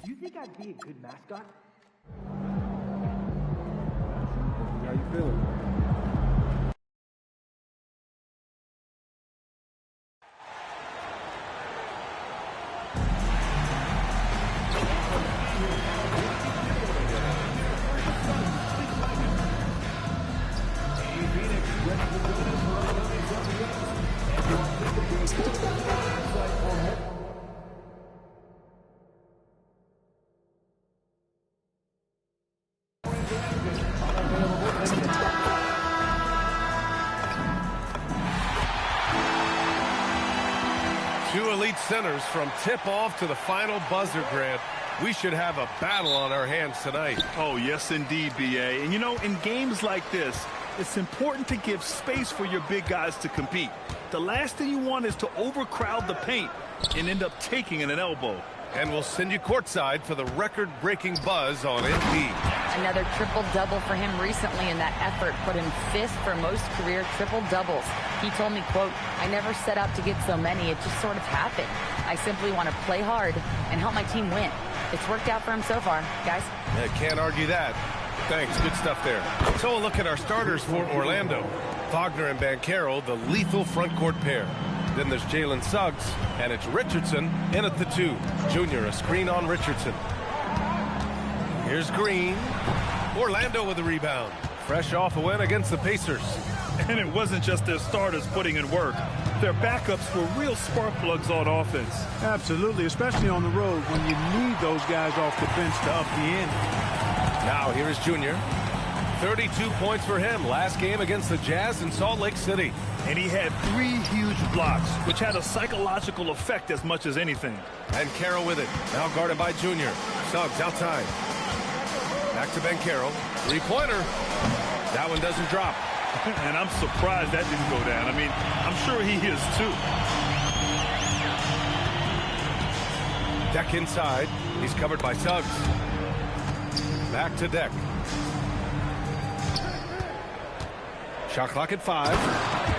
Do you think I'd be a good mascot? How you feeling? Two elite centers from tip-off to the final buzzer, Grant. We should have a battle on our hands tonight. Oh, yes, indeed, B.A. And, you know, in games like this, it's important to give space for your big guys to compete. The last thing you want is to overcrowd the paint and end up taking an elbow. And we'll send you courtside for the record-breaking buzz on NP. Another triple-double for him recently, and that effort put him 5th for most career triple-doubles. He told me, quote, "I never set out to get so many. It just sort of happened. I simply want to play hard and help my team win." It's worked out for him so far, guys. I can't argue that. Thanks, good stuff there. So a look at our starters for Orlando. Wagner and Banchero, the lethal front court pair. Then there's Jalen Suggs, and it's Richardson in at the 2. Junior, a screen on Richardson. Here's Green. Orlando with the rebound. Fresh off a win against the Pacers. And it wasn't just their starters putting in work. Their backups were real spark plugs on offense. Absolutely, especially on the road when you need those guys off the bench to up the ante. Now here is Junior. 32 points for him last game against the Jazz in Salt Lake City. And he had 3 huge blocks, which had a psychological effect as much as anything. And Banchero with it. Now guarded by Junior. Suggs outside. Back to Banchero. Three-pointer. That one doesn't drop. And I'm surprised that didn't go down. I mean, I'm sure he is too. Deck inside. He's covered by Suggs. Back to Deck. Shot clock at 5.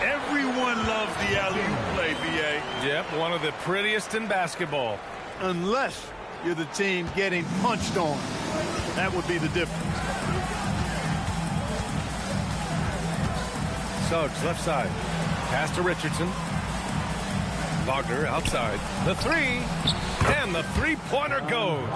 Everyone loves the alley-oop play, B.A. Yep, one of the prettiest in basketball. Unless you're the team getting punched on. That would be the difference. Suggs left side. Pass to Richardson. Wagner outside. The 3. And the three-pointer goes.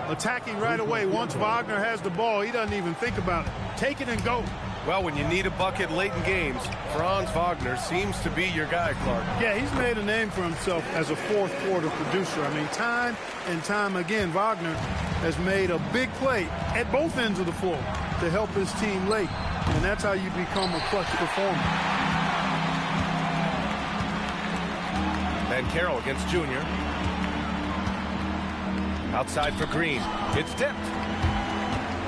Attacking right away. Once Wagner has the ball, he doesn't even think about it. Take it and go. Well, when you need a bucket late in games, Franz Wagner seems to be your guy, Clark. Yeah, he's made a name for himself as a fourth-quarter producer. I mean, time and time again, Wagner has made a big play at both ends of the floor to help his team late. And that's how you become a clutch performer. Banchero against Junior. Outside for Green. It's tipped.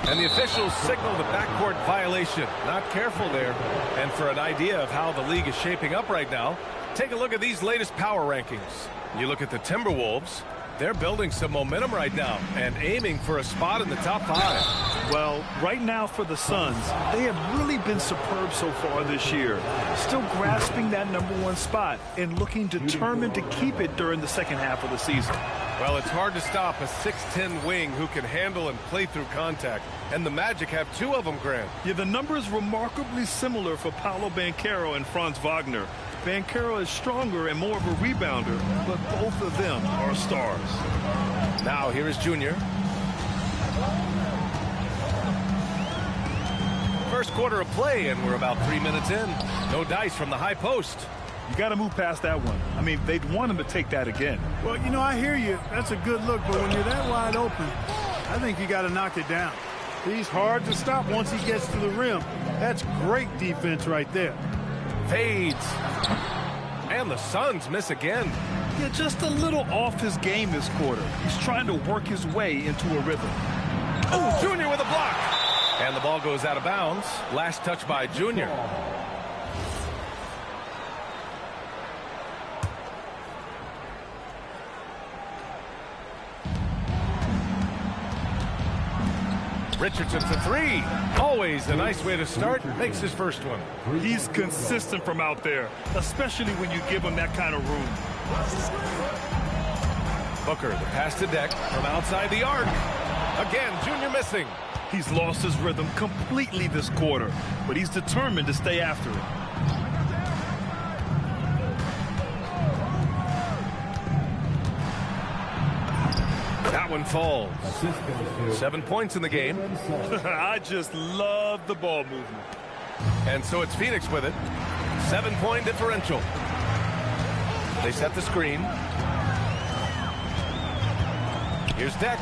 And the officials signal the backcourt violation. Not careful there. And for an idea of how the league is shaping up right now, take a look at these latest power rankings. You look at the Timberwolves. They're building some momentum right now and aiming for a spot in the top 5. Well, right now for the Suns, they have really been superb so far this year. Still grasping that #1 spot and looking determined to keep it during the second half of the season. Well, it's hard to stop a 6'10 wing who can handle and play through contact. And the Magic have 2 of them, Grant. Yeah, the number is remarkably similar for Paolo Banchero and Franz Wagner. Banchero is stronger and more of a rebounder, but both of them are stars. Now here is Junior. First quarter of play, and we're about 3 minutes in. No dice from the high post. You got to move past that one. I mean, they'd want him to take that again. Well, you know, I hear you. That's a good look, but when you're that wide open, I think you got to knock it down. He's hard to stop once he gets to the rim. That's great defense right there. Fades. And the Suns miss again. Yeah, just a little off his game this quarter. He's trying to work his way into a rhythm. Oh, Junior with a block. And the ball goes out of bounds. Last touch by Junior. Richardson for 3. Always a nice way to start. Makes his first one. He's consistent from out there, especially when you give him that kind of room. Booker, the pass to Deck from outside the arc. Again, Junior missing. He's lost his rhythm completely this quarter, but he's determined to stay after it. That one falls. 7 points in the game. I just love the ball movement. And so it's Phoenix with it. 7-point differential. They set the screen. Here's Deck.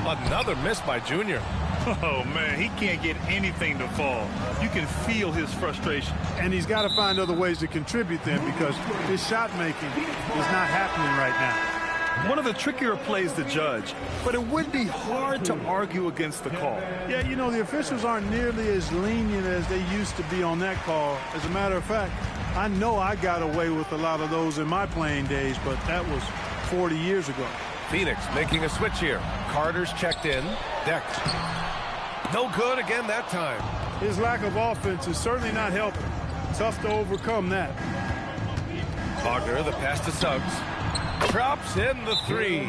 Another miss by Junior. Oh, man, he can't get anything to fall. You can feel his frustration. And he's got to find other ways to contribute then, because his shot making is not happening right now. One of the trickier plays to judge, but it would be hard to argue against the call. Yeah, you know, the officials aren't nearly as lenient as they used to be on that call. As a matter of fact, I know I got away with a lot of those in my playing days, but that was 40 years ago. Phoenix making a switch here. Carter's checked in. Deck. No good again that time. His lack of offense is certainly not helping. Tough to overcome that. Wagner, the pass to Suggs. Drops in the three.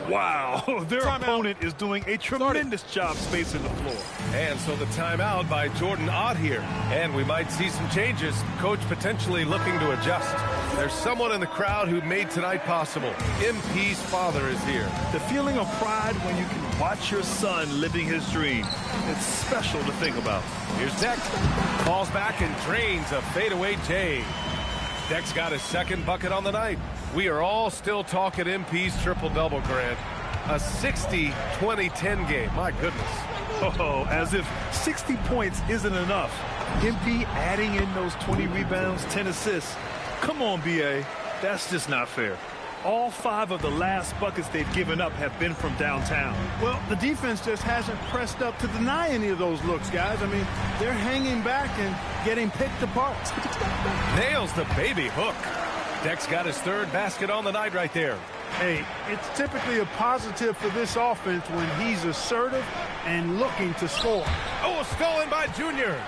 Wow, their opponent is doing a tremendous job spacing the floor. And so the timeout by Jordan Ott here. And we might see some changes. Coach potentially looking to adjust. There's someone in the crowd who made tonight possible. MP's father is here. The feeling of pride when you can watch your son living his dream. It's special to think about. Here's Deck. Falls back and drains a fadeaway J. Deck's got his second bucket on the night. We are all still talking MP's triple-double, Grant. A 60-20-10 game. My goodness. Oh, as if 60 points isn't enough. MP adding in those 20 rebounds, 10 assists. Come on, BA. That's just not fair. All 5 of the last buckets they've given up have been from downtown. Well, the defense just hasn't pressed up to deny any of those looks, guys. I mean, they're hanging back and getting picked apart. Nails the baby hook. Deck's got his third basket on the night right there. Hey, it's typically a positive for this offense when he's assertive and looking to score. Oh, stolen by Junior.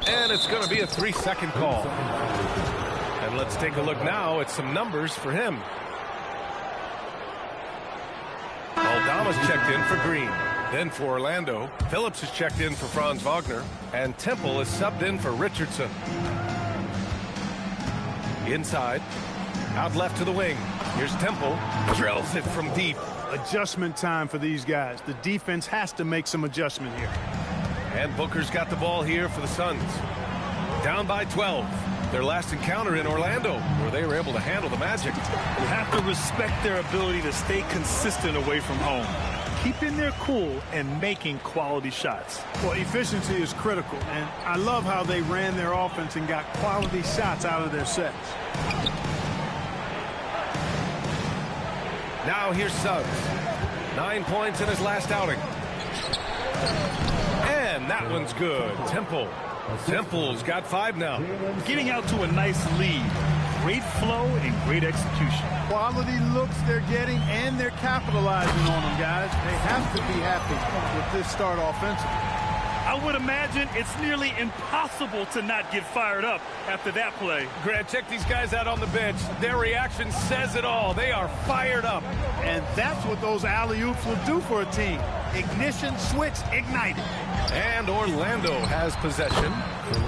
And it's going to be a 3-second call. And let's take a look now at some numbers for him. Aldama's checked in for Green. Then for Orlando, Phillips is checked in for Franz Wagner. And Temple is subbed in for Richardson. Inside. Out left to the wing. Here's Temple. Drills it from deep. Adjustment time for these guys. The defense has to make some adjustment here. And Booker's got the ball here for the Suns. Down by 12. Their last encounter in Orlando, where they were able to handle the Magic. You have to respect their ability to stay consistent away from home. Keeping their cool and making quality shots. Well, efficiency is critical, and I love how they ran their offense and got quality shots out of their sets. Now here's Suggs. 9 points in his last outing. And that one's good. Temple's got 5 now. Getting out to a nice lead. Great flow and great execution. Quality looks they're getting, and they're capitalizing on them, guys. They have to be happy with this start offensively. I would imagine it's nearly impossible to not get fired up after that play. Grant, check these guys out on the bench. Their reaction says it all. They are fired up. And that's what those alley-oops will do for a team. Ignition switch ignited. And Orlando has possession.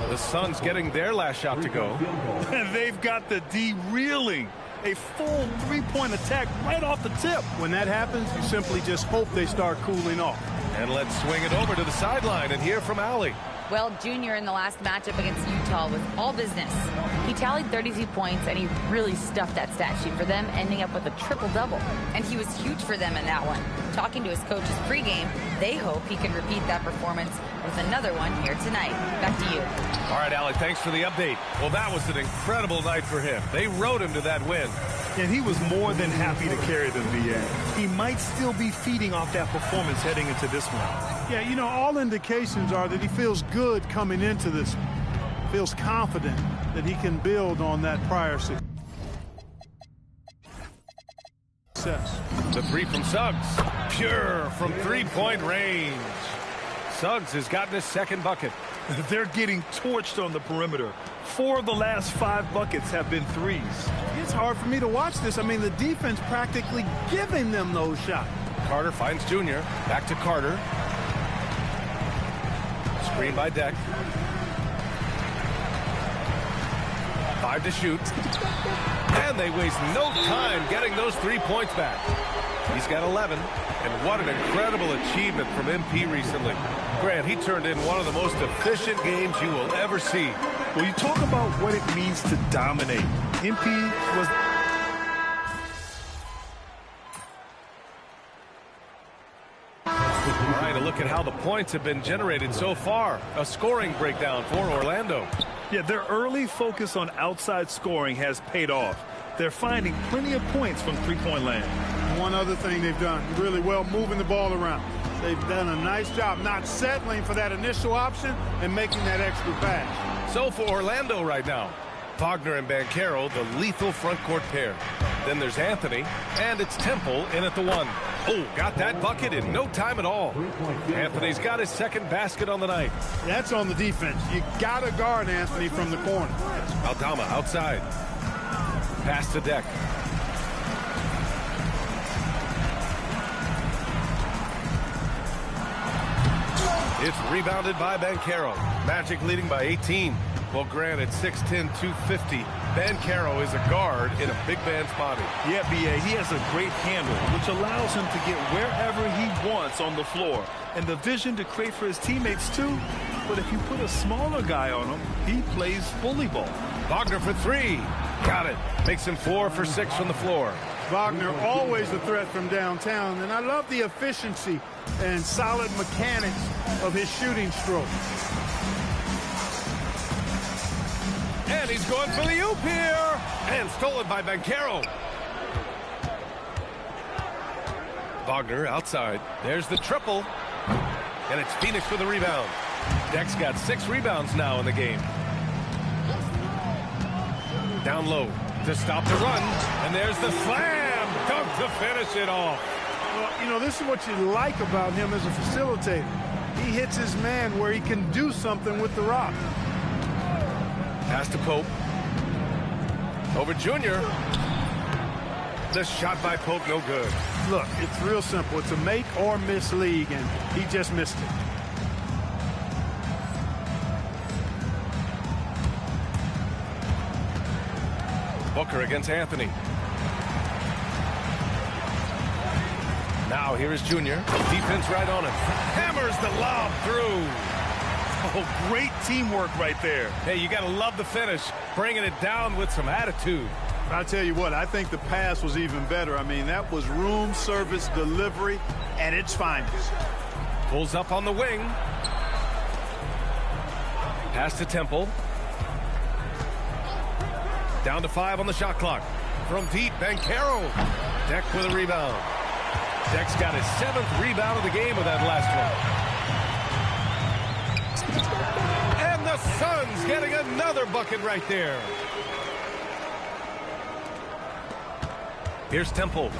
The Suns getting their last shot to go. And they've got the D reeling. A full 3-point attack right off the tip. When that happens, you simply just hope they start cooling off. And let's swing it over to the sideline and hear from Allie. Well, Junior in the last matchup against Utah was all business. He tallied 32 points, and he really stuffed that stat sheet for them, ending up with a triple-double. And he was huge for them in that one. Talking to his coaches pregame, they hope he can repeat that performance with another one here tonight. Back to you. All right, Allie, thanks for the update. Well, that was an incredible night for him. They rode him to that win. And he was more than happy to carry them, VA. He might still be feeding off that performance heading into this one. Yeah, you know, all indications are that he feels good coming into this one. Feels confident that he can build on that prior success. The 3 from Suggs. Pure from 3-point range. Suggs has gotten his second bucket. They're getting torched on the perimeter. 4 of the last 5 buckets have been threes. It's hard for me to watch this. I mean, the defense practically giving them those shots. Carter finds Junior. Back to Carter. Screen by Deck. 5 to shoot. And they waste no time getting those 3 points back. He's got 11. And what an incredible achievement from MP recently. Grant, he turned in one of the most efficient games you will ever see. Well, you talk about what it means to dominate. MP was... All right, a look at how the points have been generated so far. A scoring breakdown for Orlando. Yeah, their early focus on outside scoring has paid off. They're finding plenty of points from three-point land. One other thing they've done really well, moving the ball around. They've done a nice job not settling for that initial option and making that extra pass. So for Orlando right now, Wagner and Banchero, the lethal front court pair. Then there's Anthony, and it's Temple in at the 1. Oh, got that bucket in no time at all. Anthony's got his second basket on the night. That's on the defense. You got to guard Anthony from the corner. Aldama outside. Pass to Deck. It's rebounded by Banchero. Magic leading by 18. Well, granted, 6'10", 250. Banchero is a guard in a big man's body. Yeah, B.A., he has a great handle, which allows him to get wherever he wants on the floor. And the vision to create for his teammates, too. But if you put a smaller guy on him, he plays bully ball. Wagner for 3. Got it. Makes him 4 for 6 from the floor. Wagner always a threat from downtown, and I love the efficiency and solid mechanics of his shooting stroke. And he's going for the oop here. And stolen by Banchero. Wagner outside. There's the triple. And it's Phoenix for the rebound. Deck's got 6 rebounds now in the game. Down low to stop the run. And there's the slam dunk to finish it off. Well, you know, this is what you like about him as a facilitator. He hits his man where he can do something with the rock. Pass to Pope. Over Junior. The shot by Pope, no good. Look, it's real simple. It's a make or miss league, and he just missed it. Booker against Anthony. Now here is Junior. Defense right on him. Hammers the lob through. Oh, great teamwork right there. Hey, you got to love the finish. Bringing it down with some attitude. I'll tell you what, I think the pass was even better. I mean, that was room service delivery at its finest. Pulls up on the wing. Pass to Temple. Down to 5 on the shot clock. From deep, Banchero. Deck with a rebound. Deck's got his 7th rebound of the game with that last one. And the Suns getting another bucket right there. Here's Temple.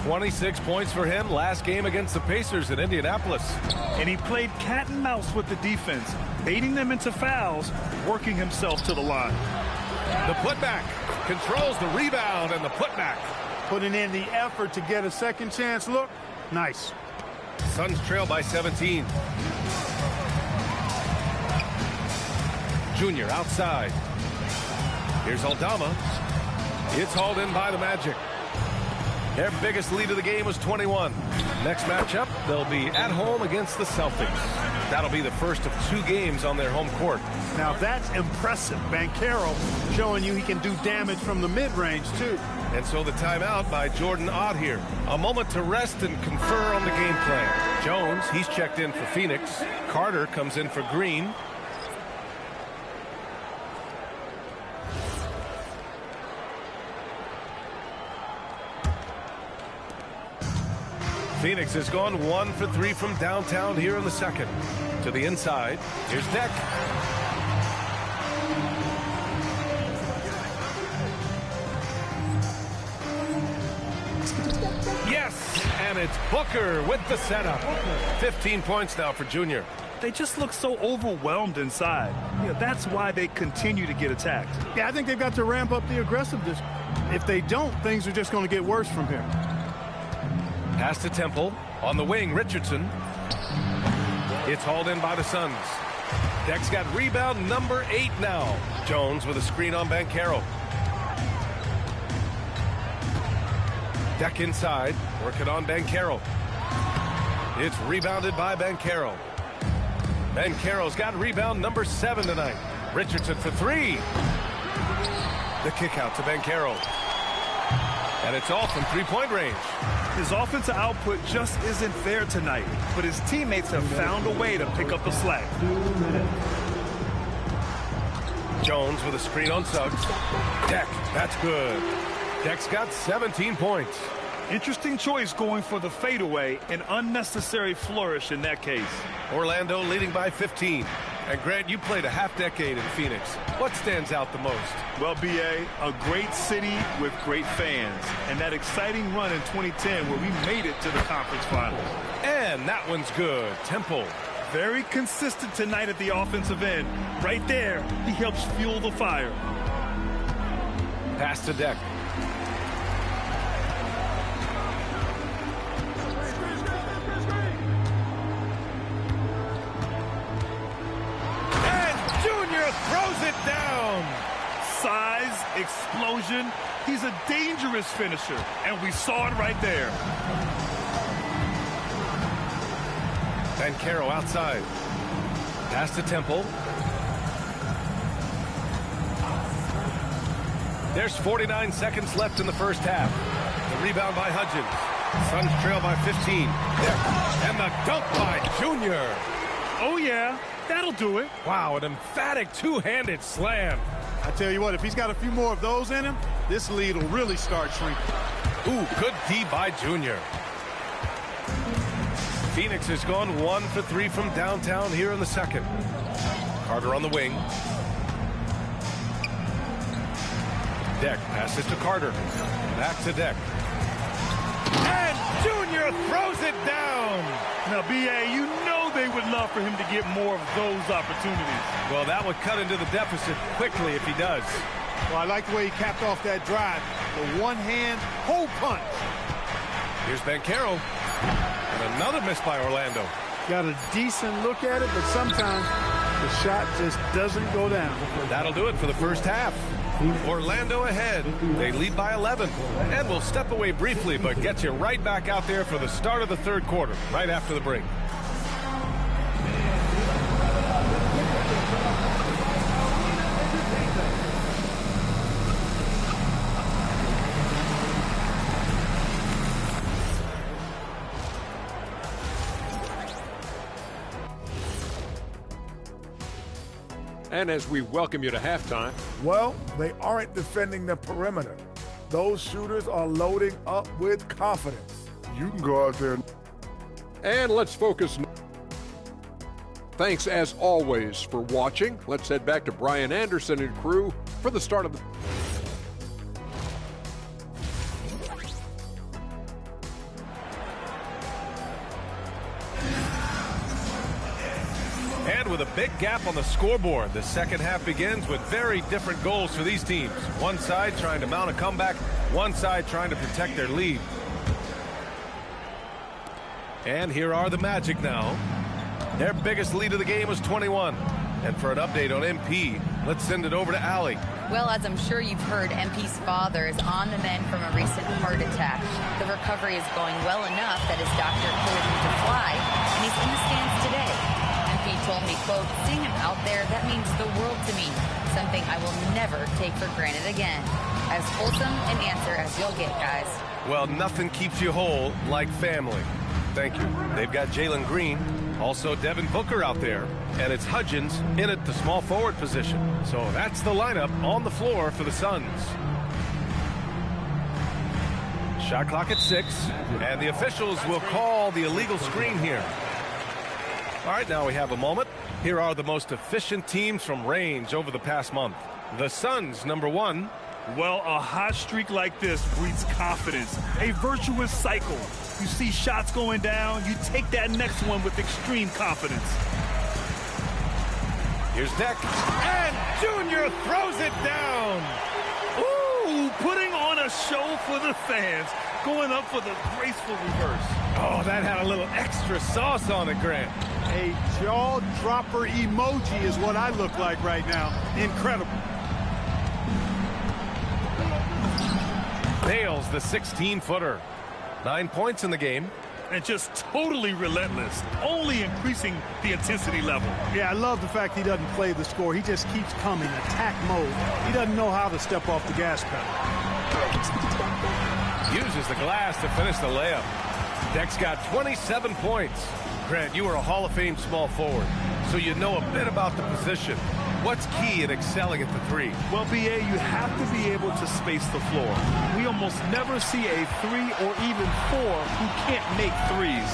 26 points for him last game against the Pacers in Indianapolis. And he played cat and mouse with the defense, baiting them into fouls, working himself to the line. The putback controls the rebound and the putback. Putting in the effort to get a second chance look. Nice. Suns trail by 17. Junior outside. Here's Aldama. It's hauled in by the Magic. Their biggest lead of the game was 21. Next matchup, they'll be at home against the Celtics. That'll be the first of 2 games on their home court. Now that's impressive. Banchero showing you he can do damage from the mid-range too. And so the timeout by Jordan Ott here. A moment to rest and confer on the game plan. Jones, he's checked in for Phoenix. Carter comes in for Green. Phoenix has gone 1 for 3 from downtown here in the second. To the inside. Here's Deck. Yes, and it's Booker with the setup. 15 points now for Junior. they just look so overwhelmed inside. That's why they continue to get attacked. Yeah, I think they've got to ramp up the aggressiveness. If they don't, things are just going to get worse from here. Pass to Temple. On the wing, Richardson. It's hauled in by the Suns. Deck's got rebound number 8 now. Jones with a screen on Banchero. Deck inside, working on Banchero. It's rebounded by Banchero. Banchero's got rebound number 7 tonight. Richardson for 3. The kick out to Banchero. And it's off from three-point range. His offensive output just isn't there tonight, but his teammates have found a way to pick up the slack. Jones with a screen on Suggs. Deck, that's good. Deck's got 17 points. Interesting choice going for the fadeaway, an unnecessary flourish in that case. Orlando leading by 15. And Grant, you played a half-decade in Phoenix. What stands out the most? Well, B.A., a great city with great fans. And that exciting run in 2010 where we made it to the conference finals. And that one's good. Temple. Very consistent tonight at the offensive end. Right there, he helps fuel the fire. Pass to Deck. Throws it down. Size, explosion. He's a dangerous finisher, and we saw it right there. Banchero outside. Pass to Temple. There's 49 seconds left in the first half. The rebound by Hudgens. Suns trail by 15. And the dunk by Junior. Oh, yeah. That'll do it. Wow, an emphatic two-handed slam. I tell you what, if he's got a few more of those in him, this lead will really start shrinking. Ooh, good D by Junior. Phoenix has gone 1 for 3 from downtown here in the second. Carter on the wing. Deck passes to Carter. Back to Deck. And Junior throws it down. Now, B.A., you know they would love for him to get more of those opportunities. Well, that would cut into the deficit quickly if he does. Well, I like the way he capped off that drive. The one-hand hole punch. Here's Banchero. And another miss by Orlando. Got a decent look at it, but sometimes the shot just doesn't go down. That'll do it for the first half. Orlando ahead. They lead by 11. And we'll step away briefly, but get you right back out there for the start of the third quarter, right after the break. And as we welcome you to halftime. Well, they aren't defending the perimeter. Those shooters are loading up with confidence. You can go out there. And let's focus. Thanks, as always, for watching. Let's head back to Brian Anderson and crew for the start of the... And with a big gap on the scoreboard, the second half begins with very different goals for these teams. One side trying to mount a comeback, one side trying to protect their lead. And here are the Magic now. Their biggest lead of the game was 21. And for an update on MP, let's send it over to Allie. Well, as I'm sure you've heard, MP's father is on the mend from a recent heart attack. The recovery is going well enough that his doctor cleared him to fly, and he's in the stands today. MP told me, quote, seeing him out there, that means the world to me. Something I will never take for granted again. As wholesome an answer as you'll get, guys. Well, nothing keeps you whole like family. Thank you. They've got Jalen Green, also Devin Booker out there, and it's Hudgens in at the small forward position. So that's the lineup on the floor for the Suns. Shot clock at 6, and the officials will call the illegal screen here. All right, now we have a moment. Here are the most efficient teams from range over the past month. The Suns, number 1. Well, a hot streak like this breeds confidence, a virtuous cycle. You see shots going down, you take that next one with extreme confidence. Here's Deck, and Junior throws it down. Ooh, putting on a show for the fans, going up for the graceful reverse. Oh, that had a little extra sauce on it, Grant. A jaw-dropper emoji is what I look like right now. Incredible. Nails the 16-footer. 9 points in the game. And just totally relentless, only increasing the intensity level. Yeah, I love the fact he doesn't play the score. He just keeps coming, attack mode. He doesn't know how to step off the gas pedal. Uses the glass to finish the layup. Deck's got 27 points. Grant, you are a Hall of Fame small forward, so you know a bit about the position. What's key in excelling at the three? Well, BA, you have to be able to space the floor. We almost never see a 3 or even 4 who can't make threes.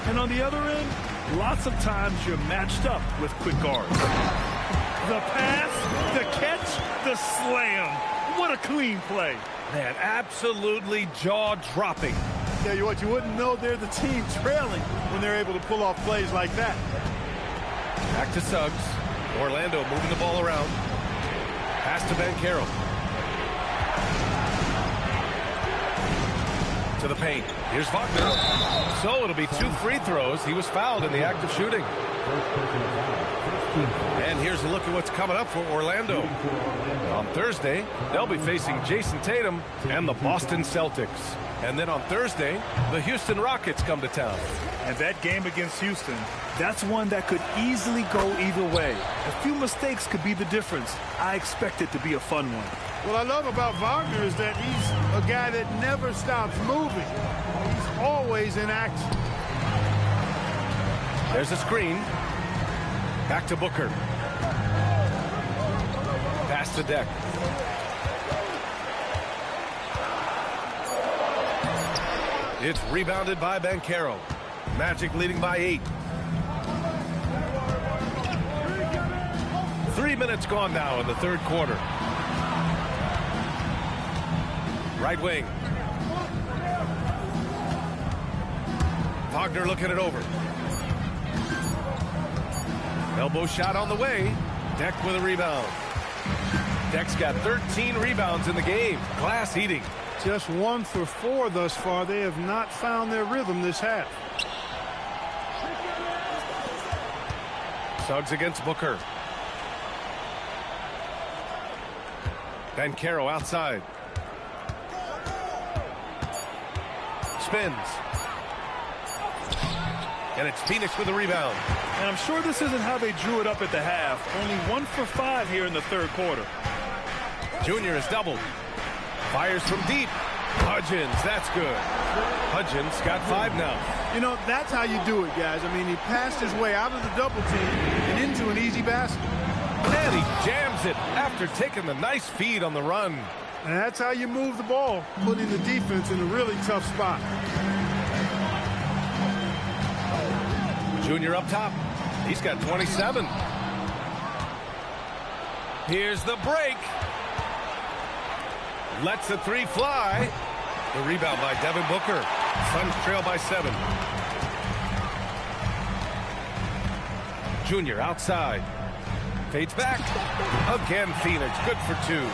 And on the other end, lots of times you're matched up with quick guards. The pass, the catch, the slam. What a clean play. Man, absolutely jaw-dropping. Tell you what, you wouldn't know they're the team trailing when they're able to pull off plays like that. Back to Suggs. Orlando moving the ball around. Pass to Banchero. To the paint. Here's Wagner. So it'll be 2 free throws. He was fouled in the act of shooting. And here's a look at what's coming up for Orlando. On Thursday, they'll be facing Jason Tatum and the Boston Celtics. And then on Thursday, the Houston Rockets come to town. And that game against Houston, that's one that could easily go either way. A few mistakes could be the difference. I expect it to be a fun one. What I love about Wagner is that he's a guy that never stops moving. He's always in action. There's a screen. Back to Booker. Pass to Deck. It's rebounded by Banchero. Magic leading by 8. 3 minutes gone now in the third quarter. Right wing. Wagner looking it over. Elbow shot on the way. Deck with a rebound. Deck's got 13 rebounds in the game. Glass eating. Just 1 for 4 thus far. They have not found their rhythm this half. Suggs against Booker. Banchero outside. Spins. And it's Phoenix with a rebound. And I'm sure this isn't how they drew it up at the half. Only 1 for 5 here in the third quarter. Junior is doubled. Fires from deep. Hudgens, that's good. Hudgens got 5 now. You know, that's how you do it, guys. I mean, he passed his way out of the double team and into an easy basket. And he jams it after taking the nice feed on the run. And that's how you move the ball, putting the defense in a really tough spot. Junior up top. He's got 27. Here's the break. Lets the 3 fly. The rebound by Devin Booker. Suns trail by 7. Junior outside. Fades back. Again, Phoenix. Good for 2.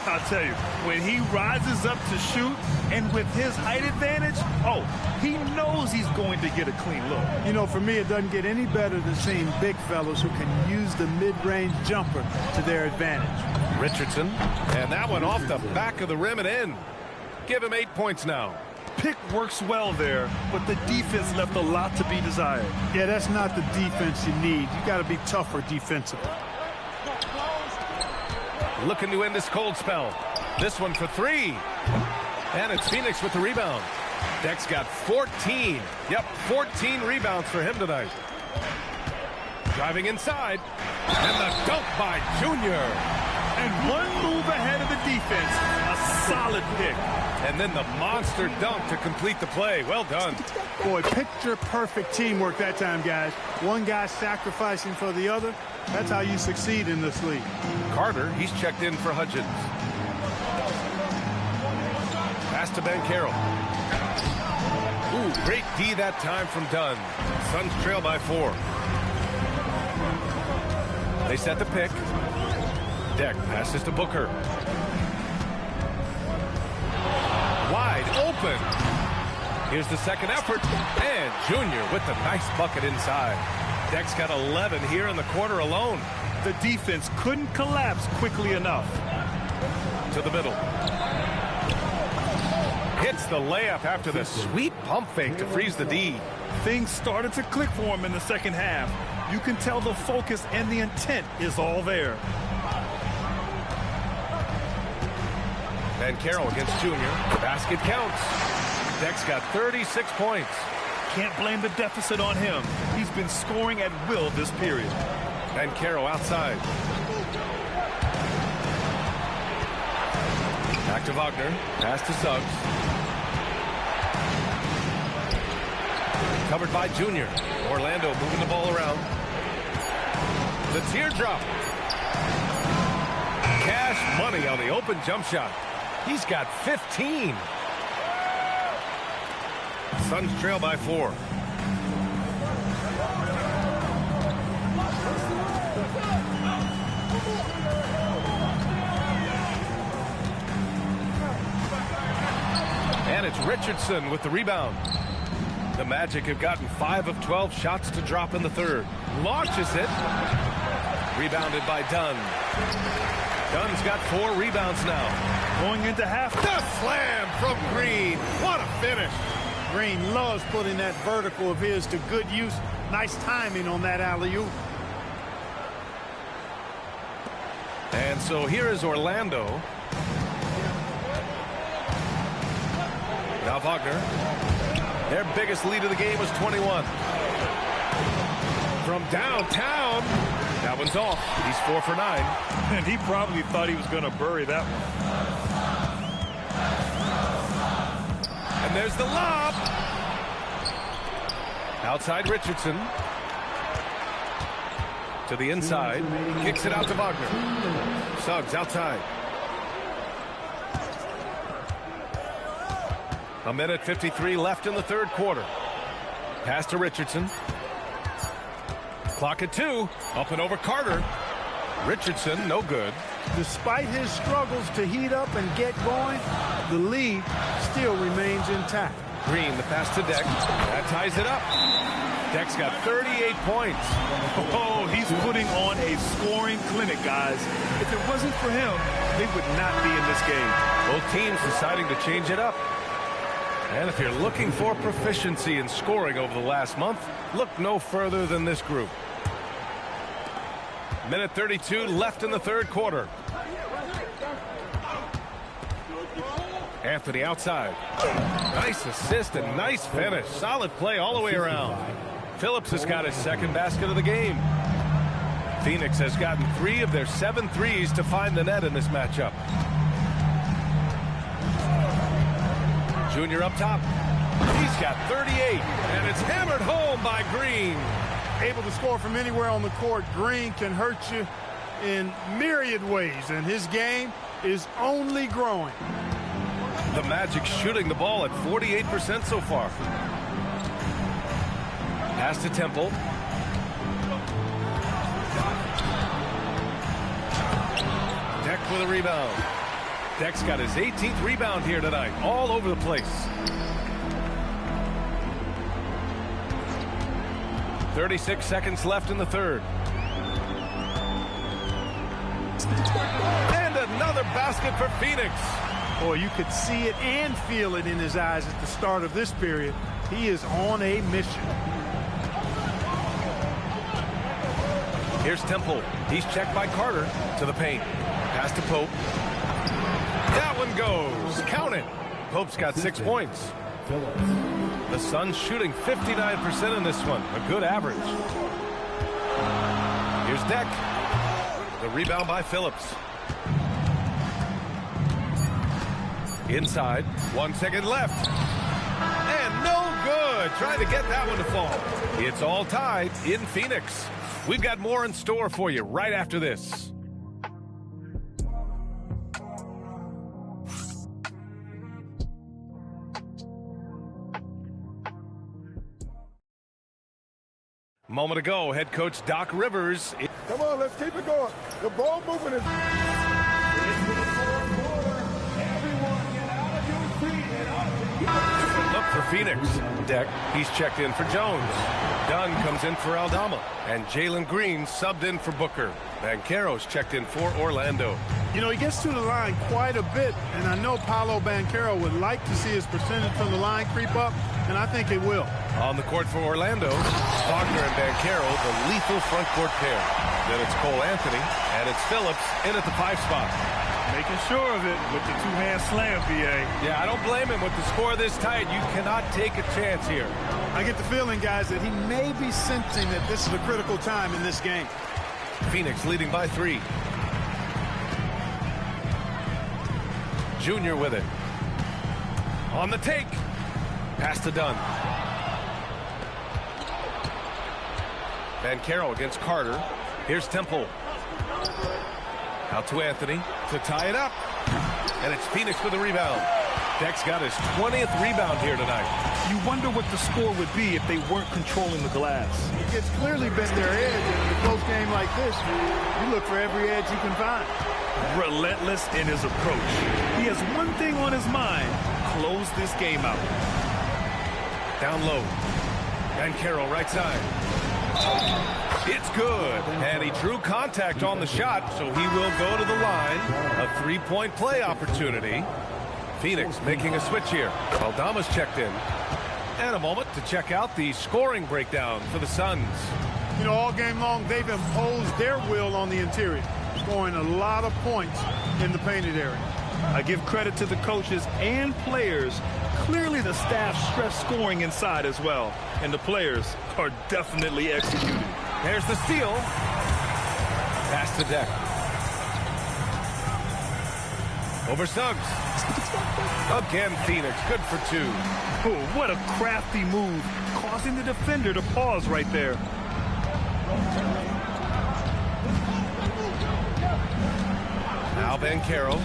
I'll tell you, when he rises up to shoot and with his height advantage, oh, he knows he's going to get a clean look. You know, for me, it doesn't get any better than seeing big fellas who can use the mid-range jumper to their advantage. Richardson. And that one off the back of the rim and in. Give him 8 points now. Pick works well there, but the defense left a lot to be desired. Yeah, that's not the defense you need. You got to be tougher defensively. Looking to end this cold spell. This one for 3. And it's Phoenix with the rebound. Deck's got 14. Yep, 14 rebounds for him tonight. Driving inside. And the dunk by Junior. And 1 move ahead of the defense. A solid pick. And then the monster dunk to complete the play. Well done. Boy, picture-perfect teamwork that time, guys. One guy sacrificing for the other. That's how you succeed in this league. Carter, he's checked in for Hudgens. Pass to Banchero. Ooh, great D that time from Dunn. Suns trail by 4. They set the pick. Deck passes to Booker. Wide open. Here's the second effort. And Junior with the nice bucket inside. Deck's got 11 here in the quarter alone. The defense couldn't collapse quickly enough. To the middle. Hits the layup after the sweet pump fake to freeze the D. Things started to click for him in the second half. You can tell the focus and the intent is all there. Banchero against Junior. Basket counts. Deck's got 36 points. Can't blame the deficit on him. He's been scoring at will this period. Banchero outside. Back to Wagner. Pass to Suggs. Covered by Junior. Orlando moving the ball around. The teardrop. Cash money on the open jump shot. He's got 15. Suns trail by 4. And it's Richardson with the rebound. The Magic have gotten 5 of 12 shots to drop in the third. Launches it. Rebounded by Dunn. Dunn's got 4 rebounds now. Going into half. The slam from Green. What a finish. Green loves putting that vertical of his to good use. Nice timing on that alley-oop. And so here is Orlando. Now Wagner. Their biggest lead of the game was 21. From downtown. That one's off. He's 4 for 9. And he probably thought he was going to bury that one. And there's the lob. Outside Richardson. To the inside. Kicks it out to Wagner. Suggs outside. A minute 53 left in the third quarter. Pass to Richardson. Clock at 2. Up and over Carter. Richardson, no good. Despite his struggles to heat up and get going, the lead still remains intact. Green, the pass to Deck. That ties it up. Deck's got 38 points. Oh, he's putting on a scoring clinic, guys. If it wasn't for him, they would not be in this game. Both teams deciding to change it up. And if you're looking for proficiency in scoring over the last month, look no further than this group. Minute 32 left in the third quarter. Anthony outside. Nice assist and nice finish. Solid play all the way around. Phillips has got his second basket of the game. Phoenix has gotten 3 of their 7 threes to find the net in this matchup. Junior up top. He's got 38, and it's hammered home by Green. Able to score from anywhere on the court, Green can hurt you in myriad ways, and his game is only growing. The Magic shooting the ball at 48% so far. Pass to Temple. Deck with a rebound. Deck's got his 18th rebound here tonight, all over the place. 36 seconds left in the third. And another basket for Phoenix. Boy, you could see it and feel it in his eyes at the start of this period. He is on a mission. Here's Temple. He's checked by Carter to the paint. Pass to Pope. That one goes. Count it. Pope's got 6 points. The Suns shooting 59% in this one. A good average. Here's Deck. The rebound by Phillips. Inside. 1 second left. And no good. Trying to get that one to fall. It's all tied in Phoenix. We've got more in store for you right after this. Moment ago, head coach Doc Rivers. Come on, let's keep it going. The ball movement is... Look for Phoenix. Deck, he's checked in for Jones. Dunn comes in for Aldama. And Jalen Green subbed in for Booker. Banchero's checked in for Orlando. You know, he gets to the line quite a bit, and I know Paolo Banchero would like to see his percentage from the line creep up, and I think it will. On the court for Orlando, Wagner and Banchero, the lethal front court pair. Then it's Cole Anthony, and it's Phillips in at the 5 spot. Making sure of it with the two-hand slam, VA. Yeah, I don't blame him. With the score this tight, you cannot take a chance here. I get the feeling, guys, that he may be sensing that this is a critical time in this game. Phoenix leading by 3. Junior with it. On the take. Pass to Dunn. Banchero against Carter. Here's Temple. Out to Anthony to tie it up. And it's Phoenix with the rebound. Deck's got his 20th rebound here tonight. You wonder what the score would be if they weren't controlling the glass. It's clearly been their edge. In a close game like this, you look for every edge you can find. Relentless in his approach. He has one thing on his mind: close this game out. Down low. Banchero right side. It's good. And he drew contact on the shot, so he will go to the line. A 3-point play opportunity. Phoenix making a switch here. Aldama's checked in. And a moment to check out the scoring breakdown for the Suns. You know, all game long, they've imposed their will on the interior, scoring a lot of points in the painted area. I give credit to the coaches and players. Clearly the staff stressed scoring inside as well, and the players are definitely executing. There's the steal. Pass to Deck. Over Suggs. Again, Phoenix. Good for 2. Oh, what a crafty move, causing the defender to pause right there. Now Banchero.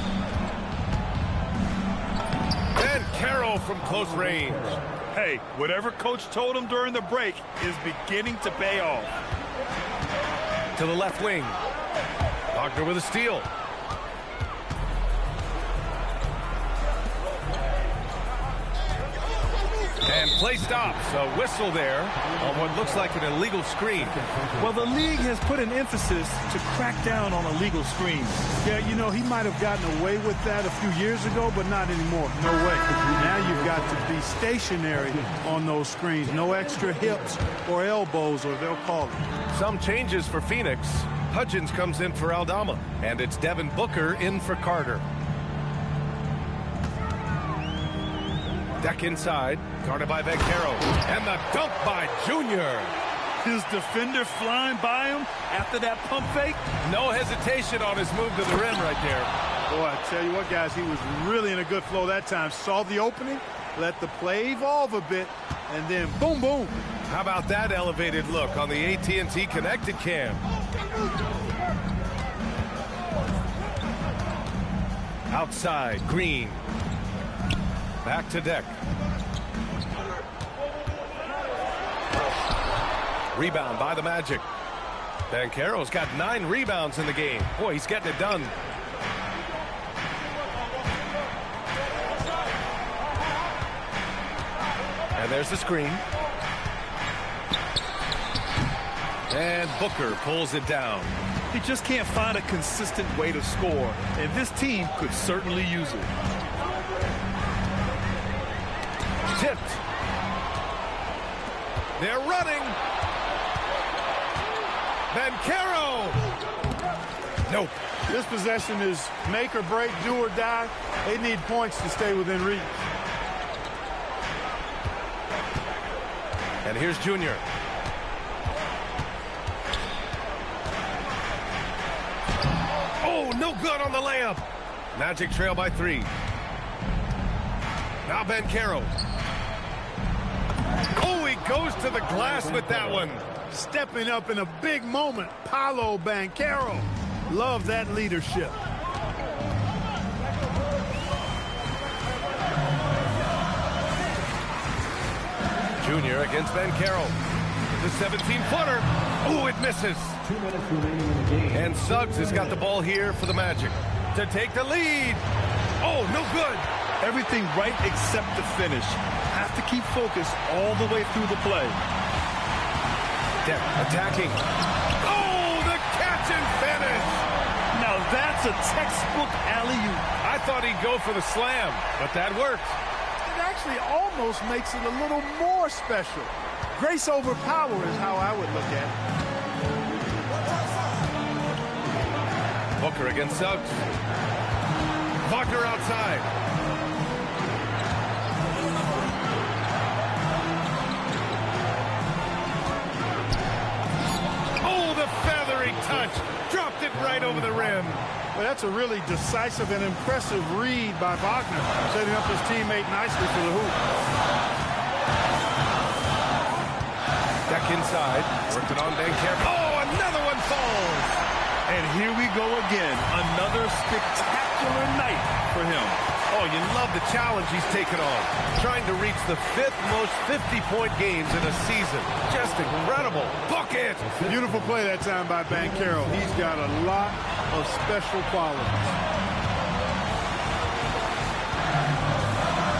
Banchero from close range. Hey, whatever coach told him during the break is beginning to pay off. To the left wing. Wagner with a steal. And play stops. A whistle there on what looks like an illegal screen. Well, the league has put an emphasis to crack down on illegal screens. Yeah, you know, he might have gotten away with that a few years ago, but not anymore. No way. Now you've got to be stationary on those screens. No extra hips or elbows, or they'll call it. Some changes for Phoenix. Hudgens comes in for Aldama, and it's Devin Booker in for Carter. Deck inside, guarded by Banchero, and the dunk by Junior. His defender flying by him after that pump fake. No hesitation on his move to the rim right there. Boy, I tell you what, guys, he was really in a good flow that time. Saw the opening, let the play evolve a bit, and then boom, boom. How about that elevated look on the AT&T connected cam? Outside, Green. Back to Deck. Rebound by the Magic. Banchero's got 9 rebounds in the game. Boy, he's getting it done. And there's the screen. And Booker pulls it down. He just can't find a consistent way to score, and this team could certainly use it. Tipped. They're running. Banchero. Nope. This possession is make or break, do or die. They need points to stay within reach. And here's Junior. Oh, no good on the layup. Magic trail by 3. Now Banchero. Oh, he goes to the glass with that one. Stepping up in a big moment, Paolo Banchero. Love that leadership. Junior against Banchero. The 17-footer. Ooh, it misses. 2 minutes remaining in the game. And Suggs has got the ball here for the Magic to take the lead. Oh, no good. Everything right except the finish. Have to keep focused all the way through the play. Depp attacking. Oh, the catch and finish. Now that's a textbook alley-oop. I thought he'd go for the slam, but that worked. It actually almost makes it a little more special. Grace over power is how I would look at it. Booker against Suggs. Wagner outside. Oh, the feathery touch. Dropped it right over the rim. Well, that's a really decisive and impressive read by Wagner, setting up his teammate nicely for the hoop. Back inside. Worked it on Banchero. Oh, another one falls. And here we go again. Another spectacular night for him. Oh, you love the challenge he's taken on. Trying to reach the 5th most 50-point games in a season. Just incredible. Book it. Beautiful play that time by Banchero. He's got a lot of special qualities.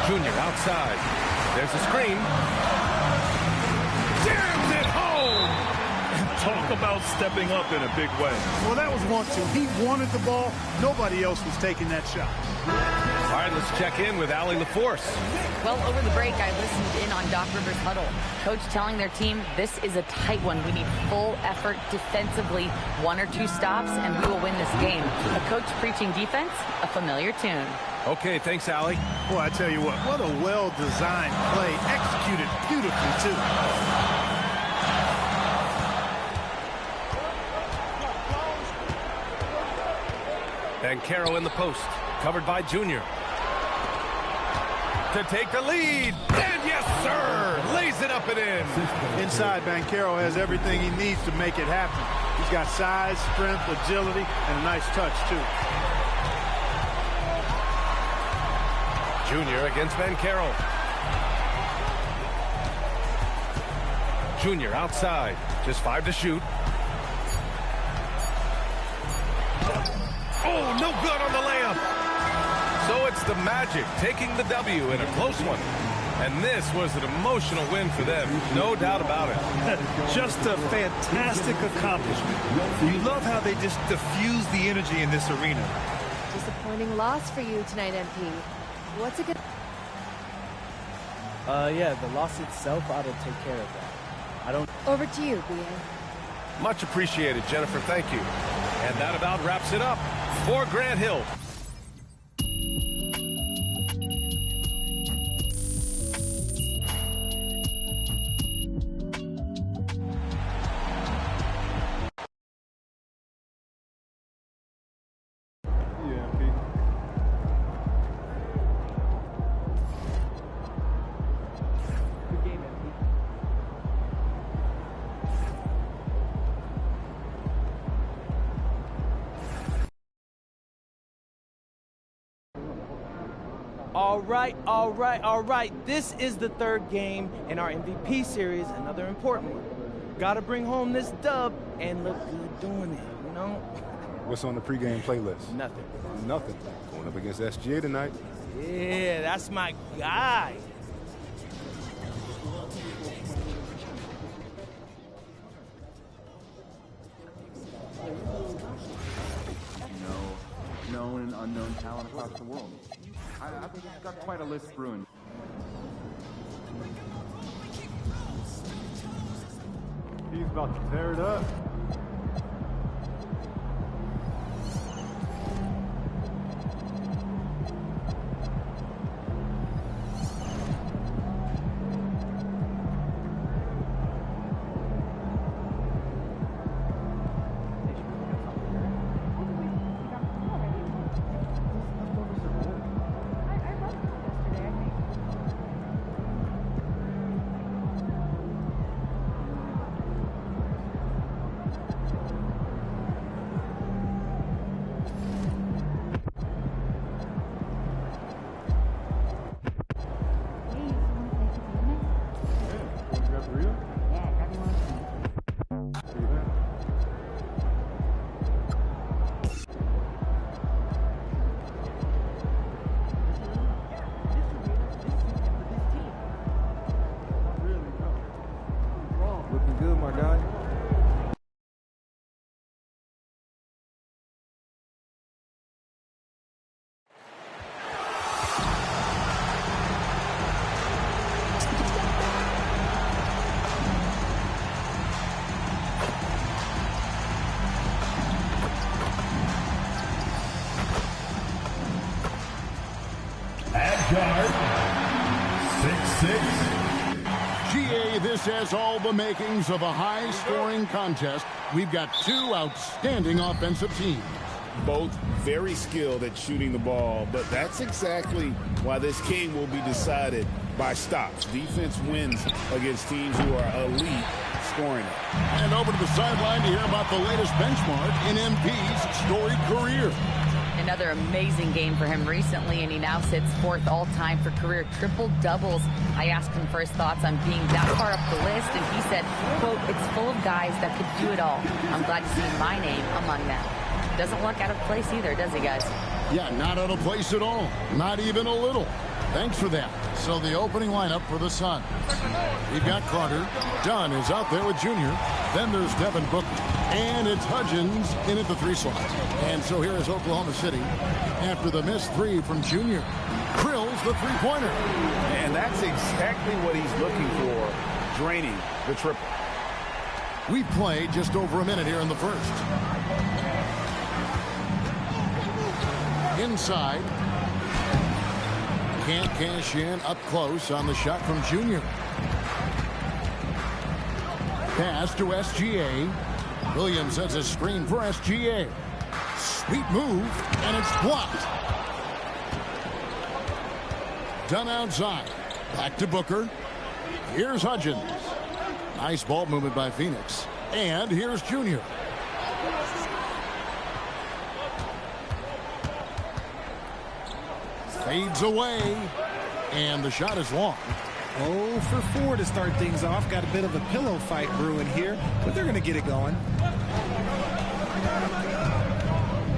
Junior outside. There's a screen. Jams it home. Talk about stepping up in a big way. Well, that was want to. He wanted the ball. Nobody else was taking that shot. All right, let's check in with Allie LaForce. Well, over the break, I listened in on Doc Rivers' huddle. Coach telling their team, this is a tight one. We need full effort defensively, 1 or 2 stops, and we will win this game. A coach preaching defense, a familiar tune. Okay, thanks, Allie. Boy, I tell you what a well-designed play. Executed beautifully, too. Banchero in the post, covered by Junior. To take the lead, and yes, sir, lays it up and in. Inside, Banchero has everything he needs to make it happen. He's got size, strength, agility, and a nice touch, too. Junior against Banchero. Junior outside, just 5 to shoot. Oh, no good on the layup. So it's the Magic taking the W in a close one. And this was an emotional win for them, no doubt about it. Just a fantastic accomplishment. You love how they just diffuse the energy in this arena. Disappointing loss for you tonight, MP. What's it gonna... Yeah, the loss itself ought to take care of that. I don't... Over to you, B.A. Much appreciated, Jennifer. Thank you. And that about wraps it up for Grant Hill. All right. This is the 3rd game in our MVP series, another important one. Gotta bring home this dub and look good doing it, you know? What's on the pregame playlist? Nothing. Nothing. Going up against SGA tonight. Yeah, that's my guy. Known and unknown talent across the world. I think he's got quite a list brewing. He's about to tear it up. Guard, 6'6". GA, this has all the makings of a high-scoring contest. We've got two outstanding offensive teams. Both very skilled at shooting the ball, but that's exactly why this game will be decided by stops. Defense wins against teams who are elite scoring it. And over to the sideline to hear about the latest benchmark in MP's storied career. Another amazing game for him recently, and he now sits fourth all-time for career triple-doubles. I asked him for his thoughts on being that far up the list, and he said, quote, "It's full of guys that could do it all. I'm glad to see my name among them." Doesn't look out of place either, does he, guys? Yeah, not out of place at all. Not even a little. Thanks for that. So the opening lineup for the Suns. We've got Carter. Dunn is out there with Junior. Then there's Devin Booker. And it's Hudgens in at the 3 slot. And so here is Oklahoma City after the missed 3 from Junior. Krill's the 3-pointer. And that's exactly what he's looking for, draining the triple. We played just over a minute here in the first. Inside. Can't cash in up close on the shot from Junior. Pass to SGA. Williams sets a screen for SGA. Sweet move, and it's blocked. Dunn outside. Back to Booker. Here's Hudgens. Nice ball movement by Phoenix. And here's Junior. Fades away. And the shot is long. 0 for 4 to start things off. Got a bit of a pillow fight brewing here, but they're going to get it going.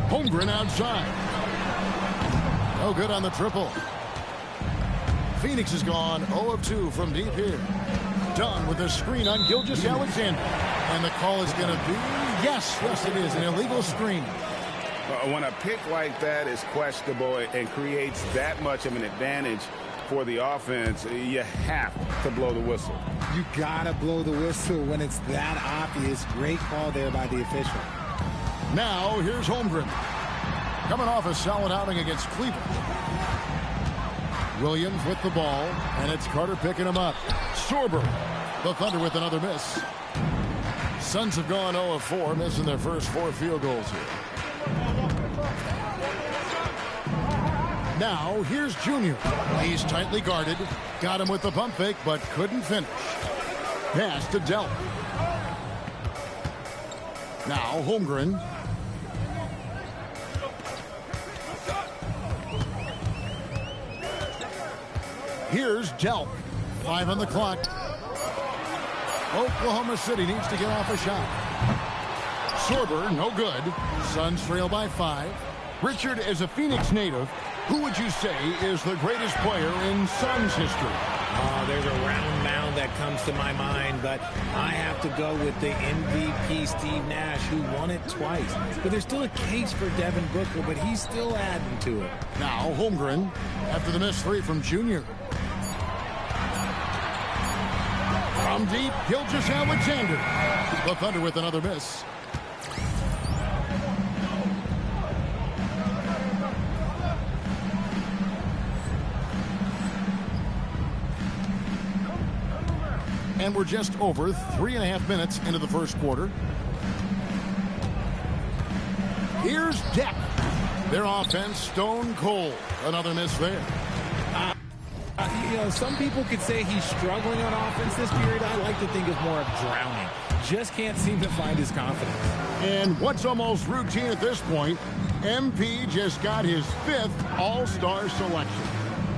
Holmgren outside. No good on the triple. Phoenix has gone 0 of 2 from deep here. Dunn with a screen on Gilgeous-Alexander. And the call is going to be, yes, it is, an illegal screen. When a pick like that is questionable and creates that much of an advantage for the offense, you have to blow the whistle. You gotta blow the whistle when it's that obvious. Great call there by the official. Now here's Holmgren. Coming off a solid outing against Cleveland. Williams with the ball, and it's Carter picking him up. Sorber, the Thunder with another miss. Suns have gone 0 of 4, missing their first 4 field goals here. Now, here's Junior. He's tightly guarded. Got him with the pump fake, but couldn't finish. Pass to Delp. Now, Holmgren. Here's Delp. 5 on the clock. Oklahoma City needs to get off a shot. Sorber, no good. Suns trail by 5. Richard, as a Phoenix native, who would you say is the greatest player in Suns history? There's a round mound that comes to my mind, but I have to go with the MVP Steve Nash, who won it twice. But there's still a case for Devin Booker, but he's still adding to it. Now Holmgren after the missed 3 from Junior. From deep, Gilgeous-Alexander. The Thunder with another miss. And we're just over 3.5 minutes into the first quarter. Here's Deck. Their offense stone cold. Another miss there. Some people could say he's struggling on offense this period. I like to think of more of drowning. Just can't seem to find his confidence. And what's almost routine at this point, MP just got his 5th All-Star selection.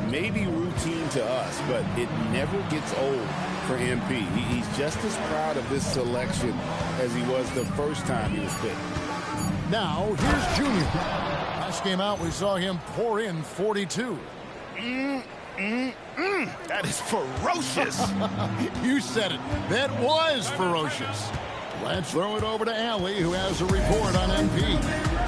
Maybe routine to us, but it never gets old for MP. He's just as proud of this selection as he was the first time he was picked. Now, here's Junior. Last game out, we saw him pour in 42. That is ferocious. You said it. That was ferocious. Let's throw it over to Allie, who has a report on MP.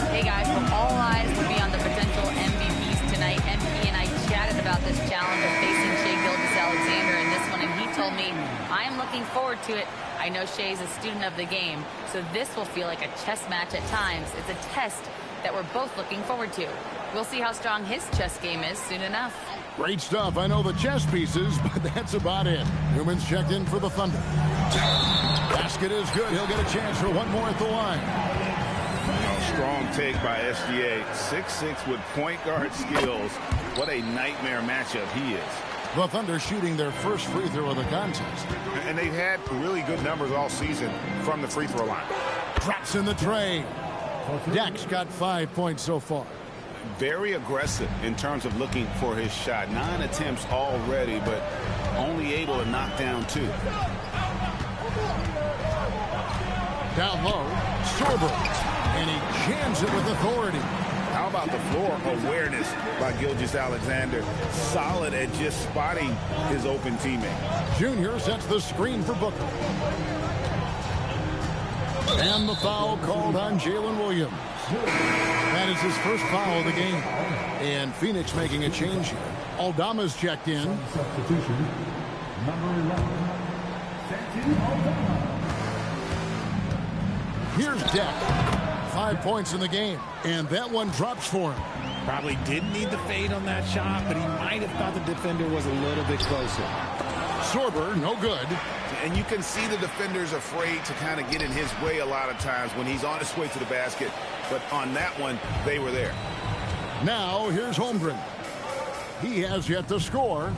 Hey, guys, all eyes will be on the potential MVPs tonight. MP and I chatted about this challenge of facing Shai Gilgeous-Alexander in this one, and he told me, I am looking forward to it. I know Shai's a student of the game, so this will feel like a chess match at times. It's a test that we're both looking forward to. We'll see how strong his chess game is soon enough. Great stuff. I know the chess pieces, but that's about it. Newman's checked in for the Thunder. Basket is good. He'll get a chance for one more at the line. Strong take by SGA. 6'6" with point guard skills. What a nightmare matchup he is. The Thunder shooting their first free throw of the contest. And they've had really good numbers all season from the free throw line. Drops in the tray. Dak's got 5 points so far. Very aggressive in terms of looking for his shot. 9 attempts already, but only able to knock down 2. Down low, Sorber, and he jams it with authority. How about the floor awareness by Gilgeous-Alexander? Solid at just spotting his open teammate. Junior sets the screen for Booker. And the foul called on Jalen Williams. That is his first foul of the game. And Phoenix making a change here. Aldama's checked in. Substitution, number 11, Santi Aldama. Here's Dak. 5 points in the game. And that one drops for him. Probably didn't need the fade on that shot, but he might have thought the defender was a little bit closer. Sorber, no good. And you can see the defenders afraid to kind of get in his way a lot of times when he's on his way to the basket. But on that one, they were there. Now, here's Holmgren. He has yet to score.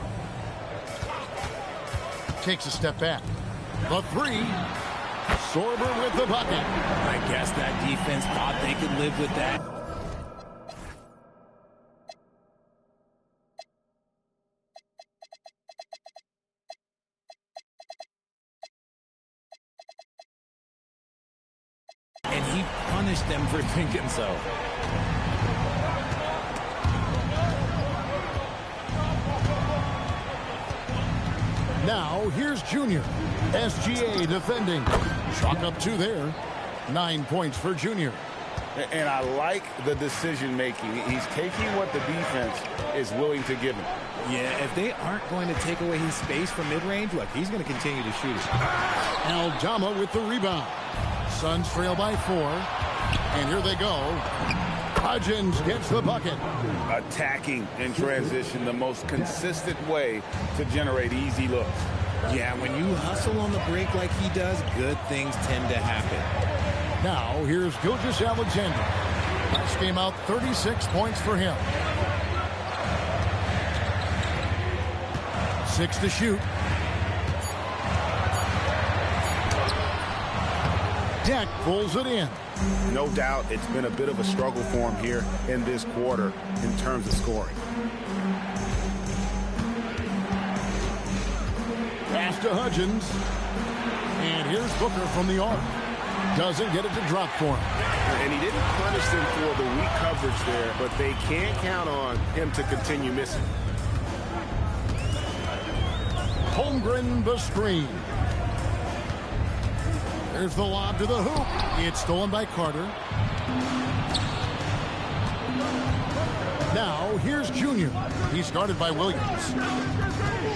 Takes a step back. The three. Sorber with the bucket. I guess that defense thought they could live with that. And he punished them for thinking so. Now, here's Junior. SGA defending. Chalk up 2 there. 9 points for Junior. And I like the decision making. He's taking what the defense is willing to give him. Yeah, if they aren't going to take away his space from mid-range, look, he's going to continue to shoot it. Aldama with the rebound. Suns trail by 4. And here they go. Hodgins gets the bucket. Attacking in transition, the most consistent way to generate easy looks. Yeah, when you hustle on the break like he does, good things tend to happen. Now, here's Gilgeous-Alexander. Last game out, 36 points for him. 6 to shoot. Dak pulls it in. No doubt it's been a bit of a struggle for him here in this quarter in terms of scoring. Pass to Hodgins. And here's Booker from the arc. Doesn't get it to drop for him. And he didn't punish them for the weak coverage there, but they can't count on him to continue missing. Holmgren the screen. There's the lob to the hoop. It's stolen by Carter. Now, here's Junior. He's guarded by Williams.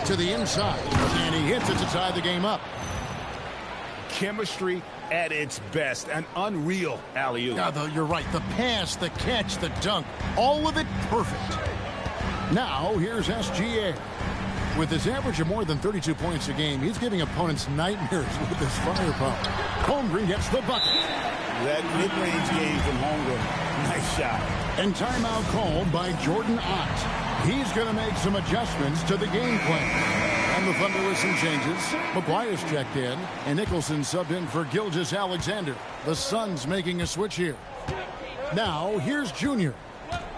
To the inside. And he hits it to tie the game up. Chemistry at its best. An unreal alley-oop. Yeah, you're right. The pass, the catch, the dunk. All of it perfect. Now, here's SGA. With his average of more than 32 points a game, he's giving opponents nightmares with his firepower. Holmgren gets the bucket. That mid-range game from Holmgren. Nice shot. And timeout called by Jordan Ott. He's going to make some adjustments to the game plan. And the Thunder with some changes. McGuire's checked in, and Nicholson subbed in for Gilgeous-Alexander. The Suns making a switch here. Now, here's Junior.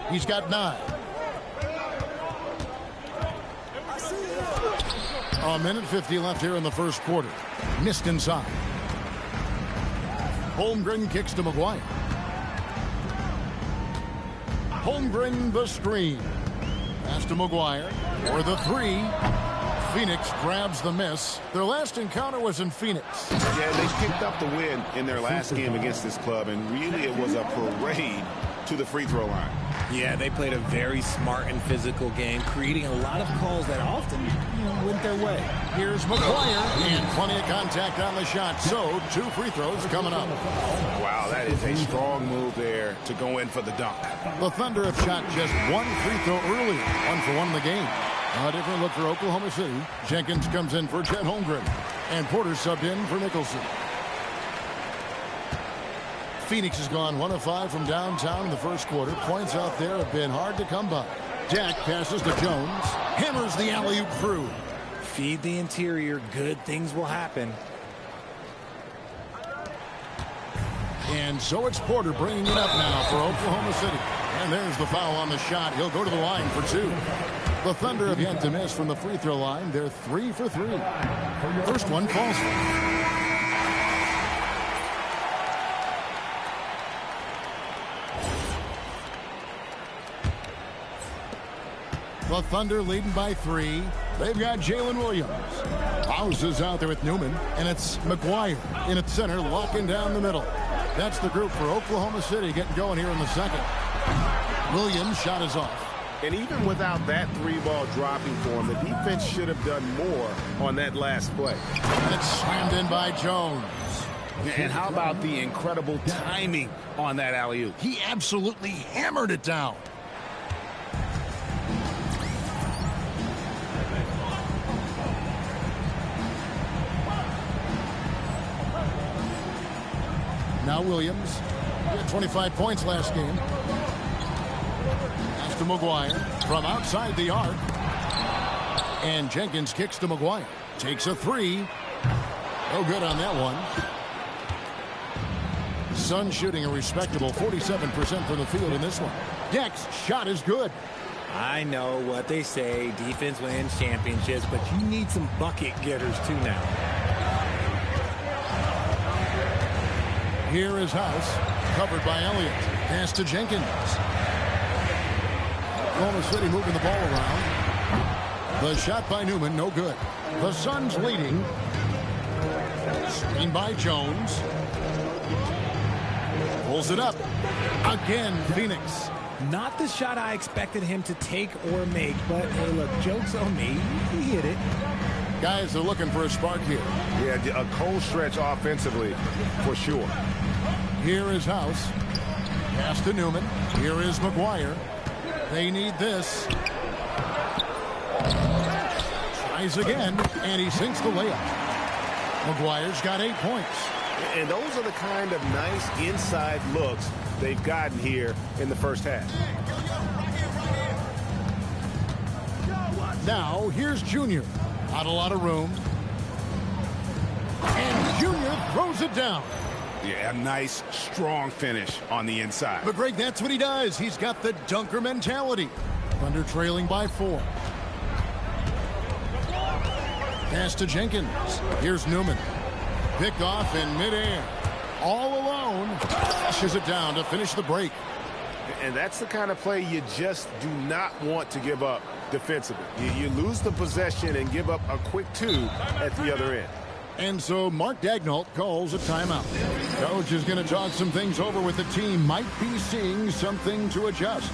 He's got 9. A minute 50 left here in the first quarter. Missed inside. Holmgren kicks to McGuire. Holmgren the screen. Pass to McGuire for the 3. Phoenix grabs the miss. Their last encounter was in Phoenix. Yeah, they picked up the win in their last game against this club, and really it was a parade to the free throw line. Yeah, they played a very smart and physical game, creating a lot of calls that often, went their way. Here's McGuire, and plenty of contact on the shot. So, 2 free throws coming up. Wow, that is a strong move there to go in for the dunk. The Thunder have shot just 1 free throw earlier, 1 for 1 in the game. A different look for Oklahoma City. Jenkins comes in for Chet Holmgren. And Porter subbed in for Nicholson. Phoenix has gone 1 of 5 from downtown in the first quarter. Points out there have been hard to come by. Jack passes to Jones. Hammers the alley-oop through. Feed the interior. Good things will happen. And so it's Porter bringing it up now for Oklahoma City. And there's the foul on the shot. He'll go to the line for 2. The Thunder have yet to miss from the free throw line. They're 3 for 3. First one falls. The Thunder leading by 3. They've got Jalen Williams. House is out there with Newman, and it's McGuire in at center, locking down the middle. That's the group for Oklahoma City getting going here in the second. Williams' shot is off. And even without that 3-ball dropping for him, the defense should have done more on that last play. And it's slammed in by Jones. And how about the incredible timing on that alley-oop? He absolutely hammered it down. Now Williams. He had 25 points last game. Pass to McGuire from outside the arc. And Jenkins kicks to McGuire. Takes a 3. No good on that one. Sun shooting a respectable 47% from the field in this one. Deck's shot is good. I know what they say. Defense wins championships, but you need some bucket getters too now. Here is House, covered by Elliott. Pass to Jenkins. Oklahoma City moving the ball around. The shot by Newman, no good. The Suns leading. Screen by Jones. Pulls it up. Again, Phoenix. Not the shot I expected him to take or make, but hey, look, joke's on me. He hit it. Guys are looking for a spark here. Yeah, a cold stretch offensively, for sure. Here is House. Pass to Newman. Here is McGuire. They need this. Tries again, and he sinks the layup. McGuire's got 8 points. And those are the kind of nice inside looks they've gotten here in the first half. Now, here's Junior. Not a lot of room. And Junior throws it down. Yeah, a nice, strong finish on the inside. But, Greg, that's what he does. He's got the dunker mentality. Thunder trailing by 4. Pass to Jenkins. Here's Newman. Pick off in midair. All alone. Flushes it down to finish the break. And that's the kind of play you just do not want to give up defensively. You lose the possession and give up a quick 2 at the other end. And so Mark Daigneault calls a timeout. Coach is going to talk some things over with the team. Might be seeing something to adjust.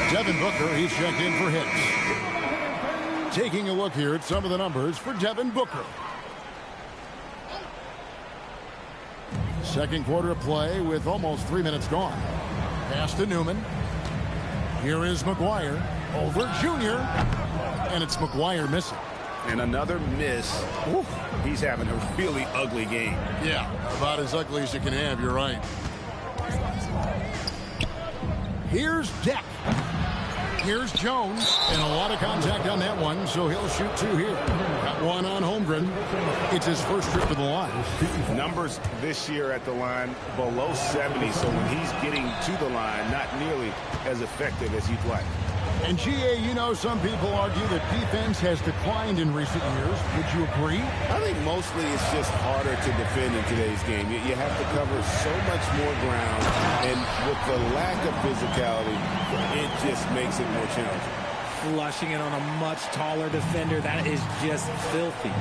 Devin Booker, he's checked in for hits. Taking a look here at some of the numbers for Devin Booker. Second quarter of play with almost 3 minutes gone. Pass to Newman. Here is McGuire. Over Junior. And it's McGuire missing. And another miss. Ooh, he's having a really ugly game. Yeah, about as ugly as you can have, you're right. Here's Deck. Here's Jones, and a lot of contact on that one, so he'll shoot 2 here. Got 1 on Holmgren. It's his first trip to the line. Numbers this year at the line below 70, so when he's getting to the line, not nearly as effective as you'd like. And GA, you know, some people argue that defense has declined in recent years. Would you agree? I think mostly it's just harder to defend in today's game. You have to cover so much more ground, and with the lack of physicality, it just makes it more challenging. Flushing it on a much taller defender, that is just filthy.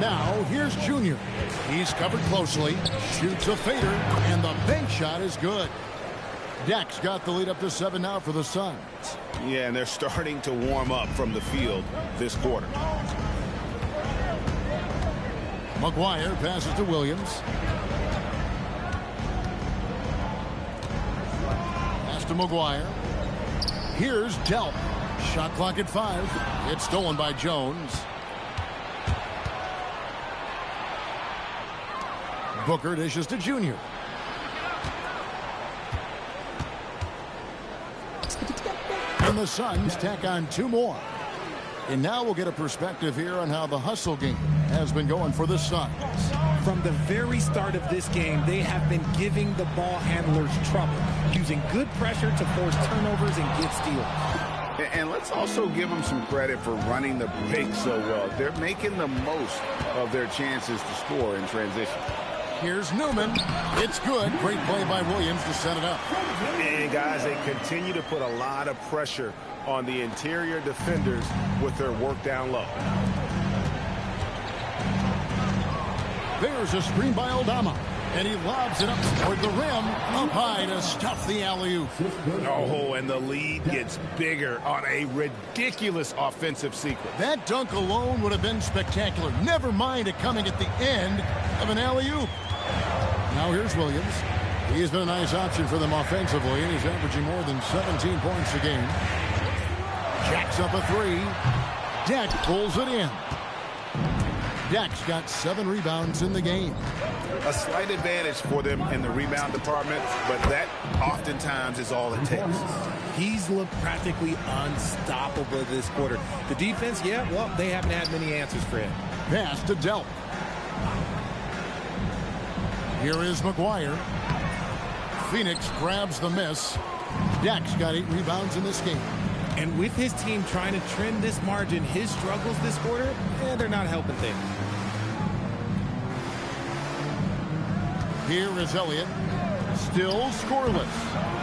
Now, here's Junior. He's covered closely, shoots a fader, and the bank shot is good. Dak's got the lead up to 7 now for the Suns. Yeah, and they're starting to warm up from the field this quarter. McGuire passes to Williams. Pass to McGuire. Here's Delp. Shot clock at 5. It's stolen by Jones. Booker dishes to Junior. And the Suns tack on 2 more. And now we'll get a perspective here on how the hustle game has been going for the Suns. From the very start of this game, they have been giving the ball handlers trouble, using good pressure to force turnovers and get steals. And let's also give them some credit for running the break so well. They're making the most of their chances to score in transition. Here's Newman. It's good. Great play by Williams to set it up. And guys, they continue to put a lot of pressure on the interior defenders with their work down low. There's a screen by Aldama. And he lobs it up toward the rim, up high to stuff the alley-oop. Oh, and the lead gets bigger on a ridiculous offensive sequence. That dunk alone would have been spectacular. Never mind it coming at the end of an alley-oop. Now here's Williams. He's been a nice option for them offensively, and he's averaging more than 17 points a game. Jacks up a 3. Dak pulls it in. Dak's got 7 rebounds in the game. A slight advantage for them in the rebound department, but that oftentimes is all it takes. He's looked practically unstoppable this quarter. The defense, yeah, well, they haven't had many answers for him. Pass to Delp. Here is McGuire. Phoenix grabs the miss. Dak's got 8 rebounds in this game. And with his team trying to trim this margin, his struggles this quarter, they're not helping things. Here is Elliott. Still scoreless.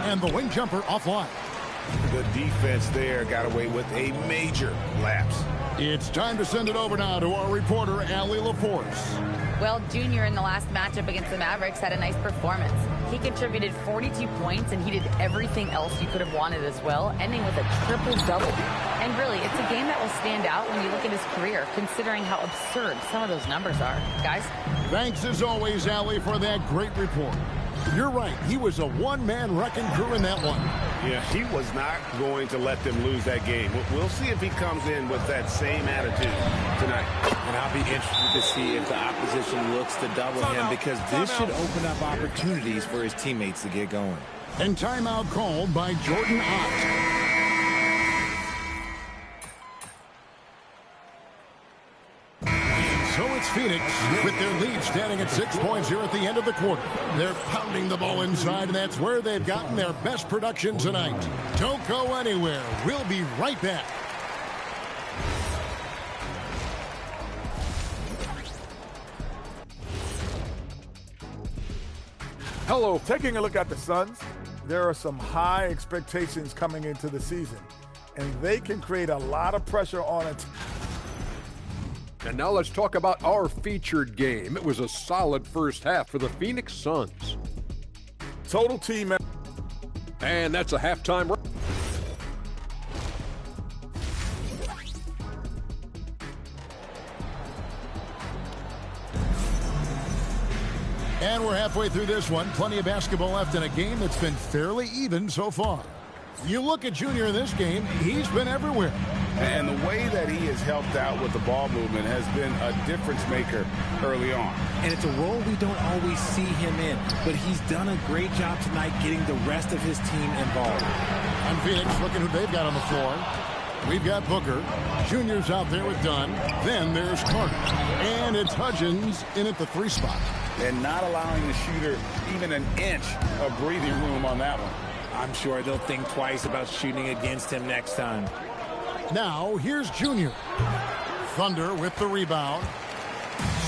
And the wing jumper offline. The defense there got away with a major lapse. It's time to send it over now to our reporter, Allie LaForce. Well, Junior in the last matchup against the Mavericks had a nice performance. He contributed 42 points, and he did everything else you could have wanted as well, ending with a triple-double. And really, it's a game that will stand out when you look at his career, considering how absurd some of those numbers are. Guys? Thanks as always, Allie, for that great report. You're right. He was a one-man wrecking crew in that one. Yeah, he was not going to let them lose that game. We'll see if he comes in with that same attitude tonight. And I'll be interested to see if the opposition looks to double him, because this should open up opportunities for his teammates to get going. And timeout called by Jordan Ott. So it's Phoenix with their lead standing at 6 points here at the end of the quarter. They're pounding the ball inside, and that's where they've gotten their best production tonight. Don't go anywhere. We'll be right back. Hello. Taking a look at the Suns, there are some high expectations coming into the season, and they can create a lot of pressure on a team. And now let's talk about our featured game. It was a solid first half for the Phoenix Suns. Total team. And that's a halftime. And we're halfway through this one. Plenty of basketball left in a game that's been fairly even so far. You look at Junior in this game, he's been everywhere. And the way that he has helped out with the ball movement has been a difference maker early on. And it's a role we don't always see him in, but he's done a great job tonight getting the rest of his team involved. And Phoenix looking who they've got on the floor. We've got Booker. Junior's out there with Dunn. Then there's Carter. And it's Hudgens in at the 3 spot. And not allowing the shooter even an inch of breathing room on that one. I'm sure they'll think twice about shooting against him next time. Now, here's Junior. Thunder with the rebound.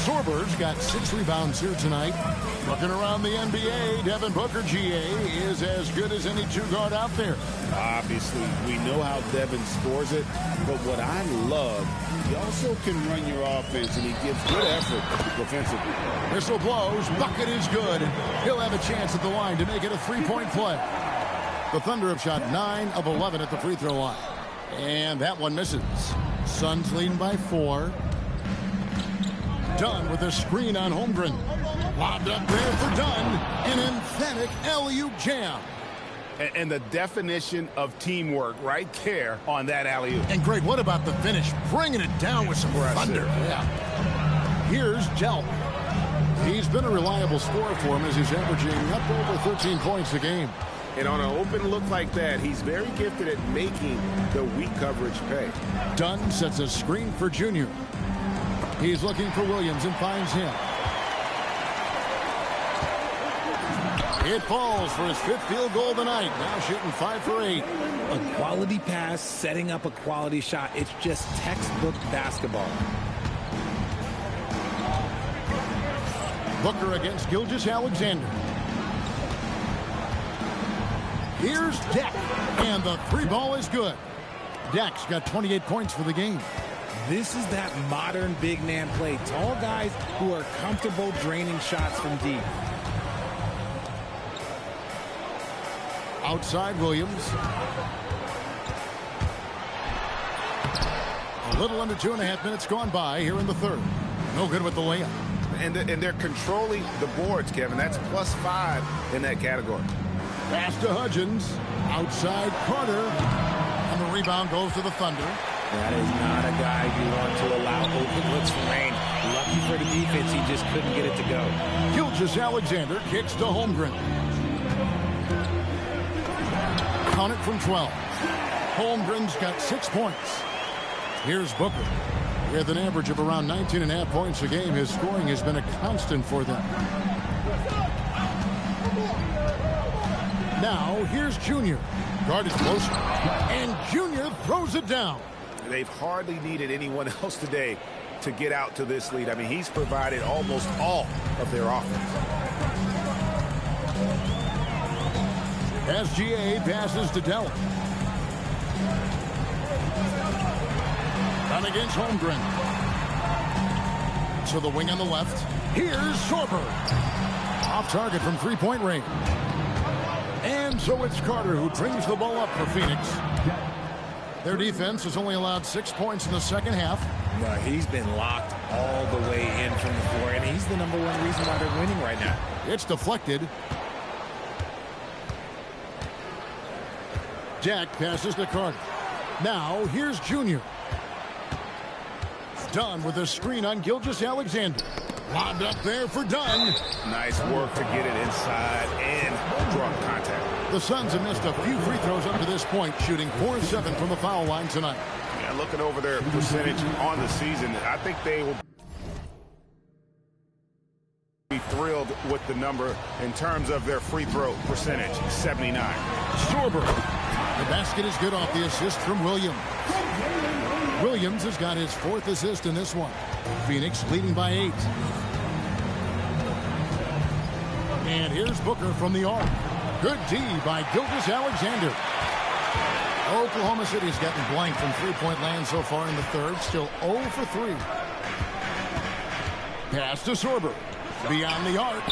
Sorber's got 6 rebounds here tonight. Looking around the NBA, Devin Booker, GA, is as good as any two-guard out there. Obviously, we know how Devin scores it, but what I love, he also can run your offense, and he gives good effort defensively. Whistle blows, bucket is good. He'll have a chance at the line to make it a 3-point play. The Thunder have shot 9 of 11 at the free throw line. And that one misses. Suns leading by 4. Dunn with a screen on Holmgren. Lobbed up there for Dunn. An emphatic alley-oop jam. And the definition of teamwork right there on that alley-oop. And Greg, what about the finish? Bringing it down with some thunder. Yeah. Here's Delp. He's been a reliable scorer for him as he's averaging up over 13 points a game. And on an open look like that, he's very gifted at making the weak coverage pay. Dunn sets a screen for Junior. He's looking for Williams and finds him. It falls for his 5th field goal of the night. Now shooting 5 for 8. A quality pass, setting up a quality shot. It's just textbook basketball. Booker against Gilgeous-Alexander. Here's Deck, and the 3-ball is good. Deck's got 28 points for the game. This is that modern big man play. Tall guys who are comfortable draining shots from deep. Outside Williams. A little under 2.5 minutes gone by here in the third. No good with the layup. And they're controlling the boards, Kevin. That's +5 in that category. Pass to Hudgens. Outside Carter. And the rebound goes to the Thunder. That is not a guy you want to allow open looks from Rain. Lucky for the defense, he just couldn't get it to go. Gilgeous-Alexander kicks to Holmgren. Count it from 12. Holmgren's got 6 points. Here's Booker. With an average of around 19.5 points a game, his scoring has been a constant for them. Now, here's Junior. Guarded close. And Junior throws it down. They've hardly needed anyone else today to get out to this lead. I mean, he's provided almost all of their offense. SGA passes to Dell. Done against Holmgren. So the wing on the left. Here's Sorber. Off target from 3-point range. And so it's Carter who brings the ball up for Phoenix. Their defense has only allowed 6 points in the second half. Well, he's been locked all the way in from the floor, and he's the #1 reason why they're winning right now. It's deflected. Jack passes to Carter. Now, here's Junior. Dunn with a screen on Gilgeous-Alexander. Lobbed up there for Dunn. Nice work to get it inside and draw contact. The Suns have missed a few free throws up to this point, shooting 4-7 from the foul line tonight. Yeah, looking over their percentage on the season, I think they will be thrilled with the number in terms of their free throw percentage, 79. Sorber. The basket is good off the assist from Williams. Williams has got his 4th assist in this one. Phoenix leading by 8. And here's Booker from the arc. Good D by Gilgeous-Alexander. Oklahoma City's gotten blank from 3-point land so far in the third. Still 0 for 3. Pass to Sorber. Beyond the arc.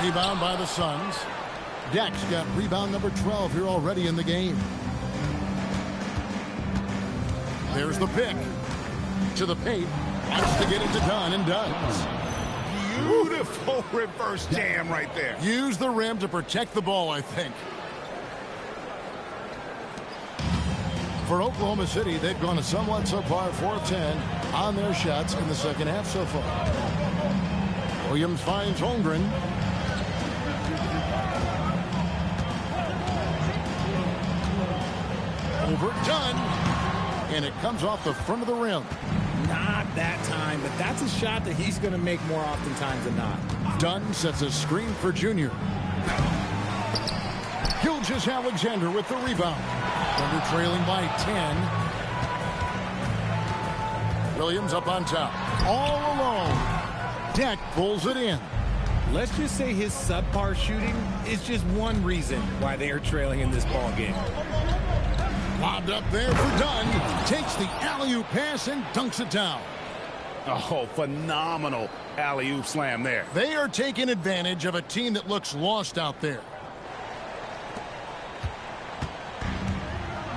Rebound by the Suns. Deck's got rebound number 12 here already in the game. There's the pick. To the paint. Wants to get it to Dunn and does. Beautiful reverse jam right there. Use the rim to protect the ball, I think. For Oklahoma City, they've gone a somewhat subpar 4-10 on their shots in the second half so far. Williams finds Holmgren. Overdone. And it comes off the front of the rim. Not that time, but that's a shot that he's going to make more oftentimes than not. Dunn sets a screen for Junior. Gilgeous-Alexander with the rebound. Thunder trailing by 10. Williams up on top. All alone. Deck pulls it in. Let's just say his subpar shooting is just one reason why they are trailing in this ball game. Lobbed up there for Dunn. Takes the alley-oop pass and dunks it down. Oh, phenomenal alley-oop slam there. They are taking advantage of a team that looks lost out there.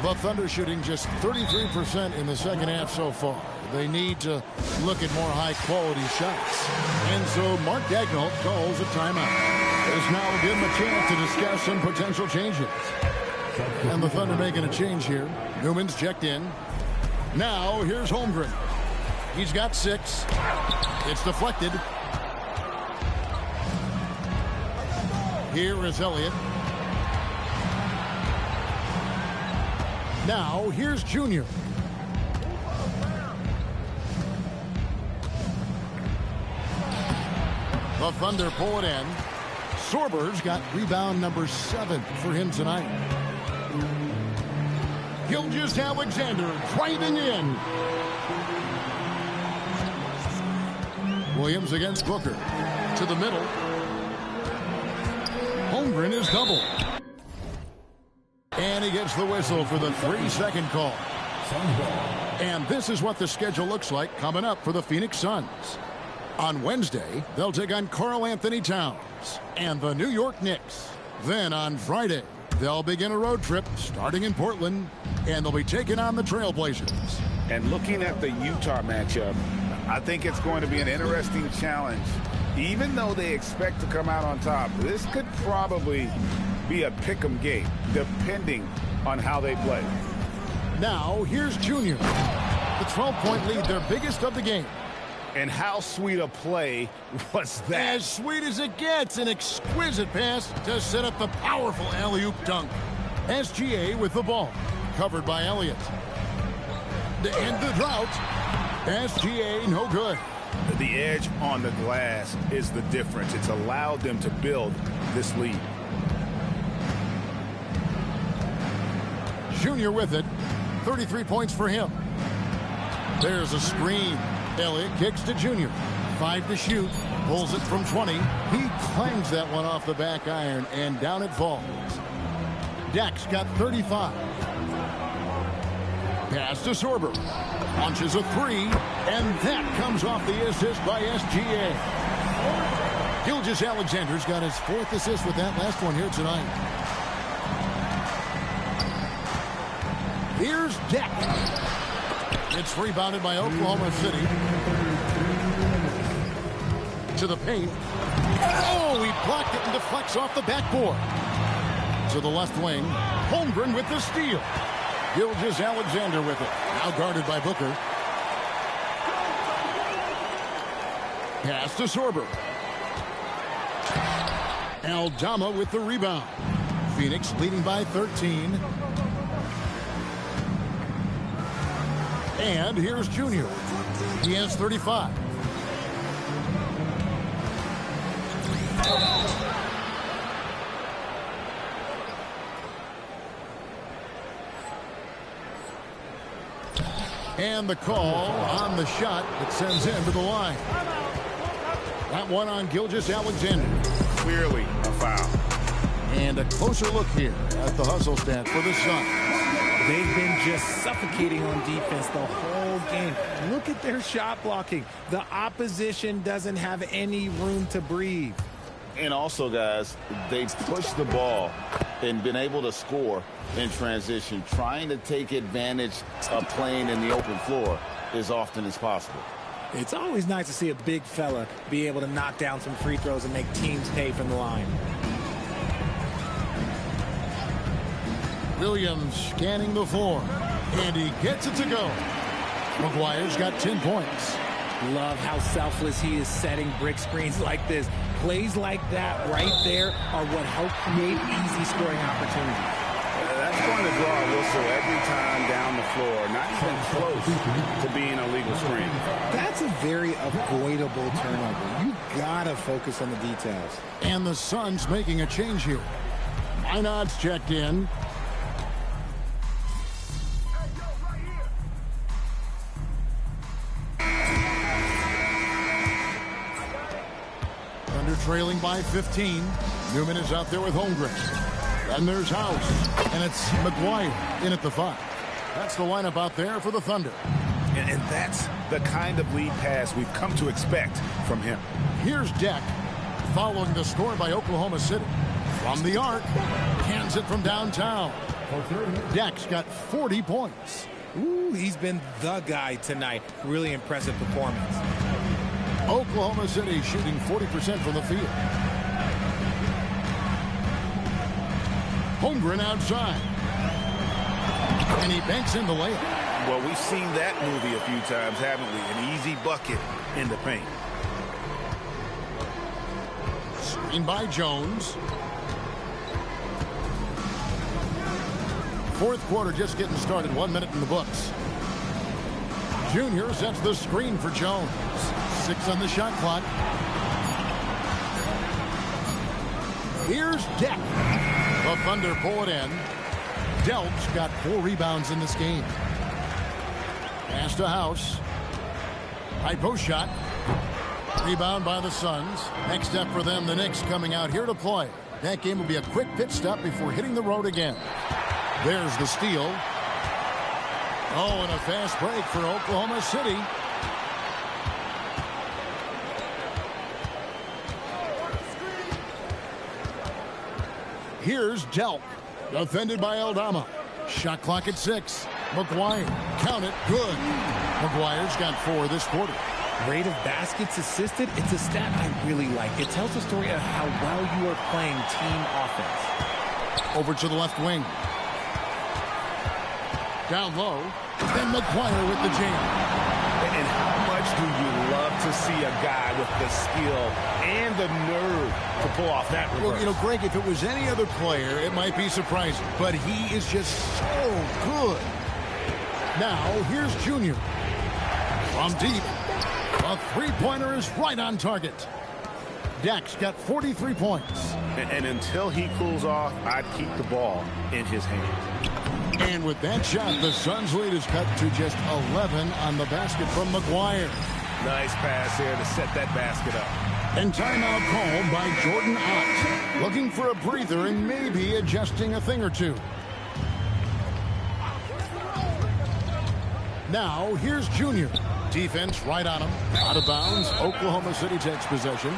The Thunder shooting just 33% in the second half so far. They need to look at more high-quality shots. And so Mark Daigneault calls a timeout. This now will give him a chance to discuss some potential changes. And the Thunder making a change here. Newman's checked in. Now here's Holmgren. He's got 6. It's deflected. Here is Elliott. Now here's Junior. The Thunder pull it in. Sorber's got rebound number 7 for him tonight. Gilgeous-Alexander driving in. Williams against Booker. To the middle. Holmgren is double. And he gets the whistle for the 3-second call. And this is what the schedule looks like coming up for the Phoenix Suns. On Wednesday, they'll take on Karl Anthony Towns and the New York Knicks. Then on Friday, they'll begin a road trip starting in Portland, and they'll be taking on the Trailblazers. And looking at the Utah matchup, I think it's going to be an interesting challenge. Even though they expect to come out on top, this could probably be a pick'em game, depending on how they play. Now, here's Junior. The 12-point lead, their biggest of the game. And how sweet a play was that? As sweet as it gets, an exquisite pass to set up the powerful alley-oop dunk. SGA with the ball, covered by Elliott. To end the drought, SGA no good. The edge on the glass is the difference. It's allowed them to build this lead. Junior with it, 33 points for him. There's a screen. Elliott kicks to Junior. 5 to shoot. Pulls it from 20. He clangs that one off the back iron, and down it falls. Deck's got 35. Pass to Sorber. Launches a 3, and that comes off the assist by SGA. Gilgeous-Alexander's got his 4th assist with that last one here tonight. Here's Deck. It's rebounded by Oklahoma City. To the paint. Oh, he blocked it and deflects off the backboard. To the left wing. Holmgren with the steal. Gilgeous-Alexander with it. Now guarded by Booker. Pass to Sorber. Aldama with the rebound. Phoenix leading by 13. And here's Junior. He has 35. And the call on the shot that sends him to the line. That one on Gilgeous-Alexander. Clearly a foul. And a closer look here at the hustle stat for the Suns. They've been just suffocating on defense the whole game. Look at their shot blocking. The opposition doesn't have any room to breathe. And also, guys, they've pushed the ball and been able to score in transition. Trying to take advantage of playing in the open floor as often as possible. It's always nice to see a big fella be able to knock down some free throws and make teams pay from the line. Williams scanning the floor, and he gets it to go. McGuire's got 10 points. Love how selfless he is setting brick screens like this. Plays like that right there are what help create easy scoring opportunities. That's going to draw a whistle every time down the floor. Not even close to being a legal screen. That's a very avoidable turnover. You got to focus on the details. And the Suns making a change here. Inod's checked in. Thunder trailing by 15. Newman is out there with Holmgren. And there's House. And it's McGuire in at the 5. That's the lineup out there for the Thunder. And that's the kind of lead pass we've come to expect from him. Here's Deck, following the score by Oklahoma City. From the arc, hands it from downtown. Deck's got 40 points. Ooh, he's been the guy tonight. Really impressive performance. Oklahoma City shooting 40% from the field. Holmgren outside. And he banks in the layup. Well, we've seen that movie a few times, haven't we? An easy bucket in the paint. Screen by Jones. Fourth quarter just getting started. 1 minute in the books. Junior sets the screen for Jones. 6 on the shot clock. Here's Deck. The Thunder pull it in. Delp's got 4 rebounds in this game. Pass to House. High post shot. Rebound by the Suns. Next step for them, the Knicks coming out here to play. That game will be a quick pit stop before hitting the road again. There's the steal. Oh, and a fast break for Oklahoma City. Here's Delp. Defended by Aldama. Shot clock at 6. McGuire. Count it. Good. McGuire's got 4 this quarter. Rate of baskets assisted, it's a stat I really like. It tells the story of how well you are playing team offense. Over to the left wing. Down low. Then McGuire with the jam. And how much do you love to see a guy with the skill and the nerve to pull off that reverse? Well, you know, Greg, if it was any other player, it might be surprising. But he is just so good. Now, here's Junior. From deep. A three-pointer is right on target. Deck's got 43 points. And until he cools off, I'd keep the ball in his hand. And with that shot, the Suns' lead is cut to just 11 on the basket from McGuire. Nice pass there to set that basket up. And timeout called by Jordan Ott. Looking for a breather and maybe adjusting a thing or two. Now, here's Junior. Defense right on him. Out of bounds. Oklahoma City takes possession.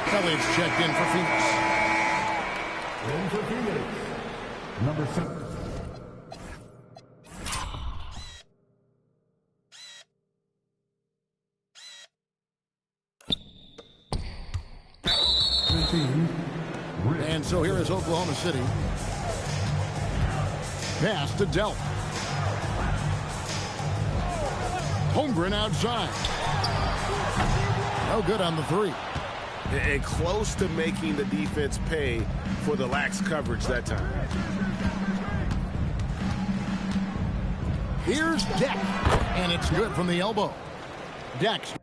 Elliott's checked in for Phoenix. In for Phoenix, number 7. And so here is Oklahoma City. Pass to Delp. Holmgren outside. No good on the 3. And close to making the defense pay for the lax coverage that time. Here's Deck. And it's good from the elbow. Deck's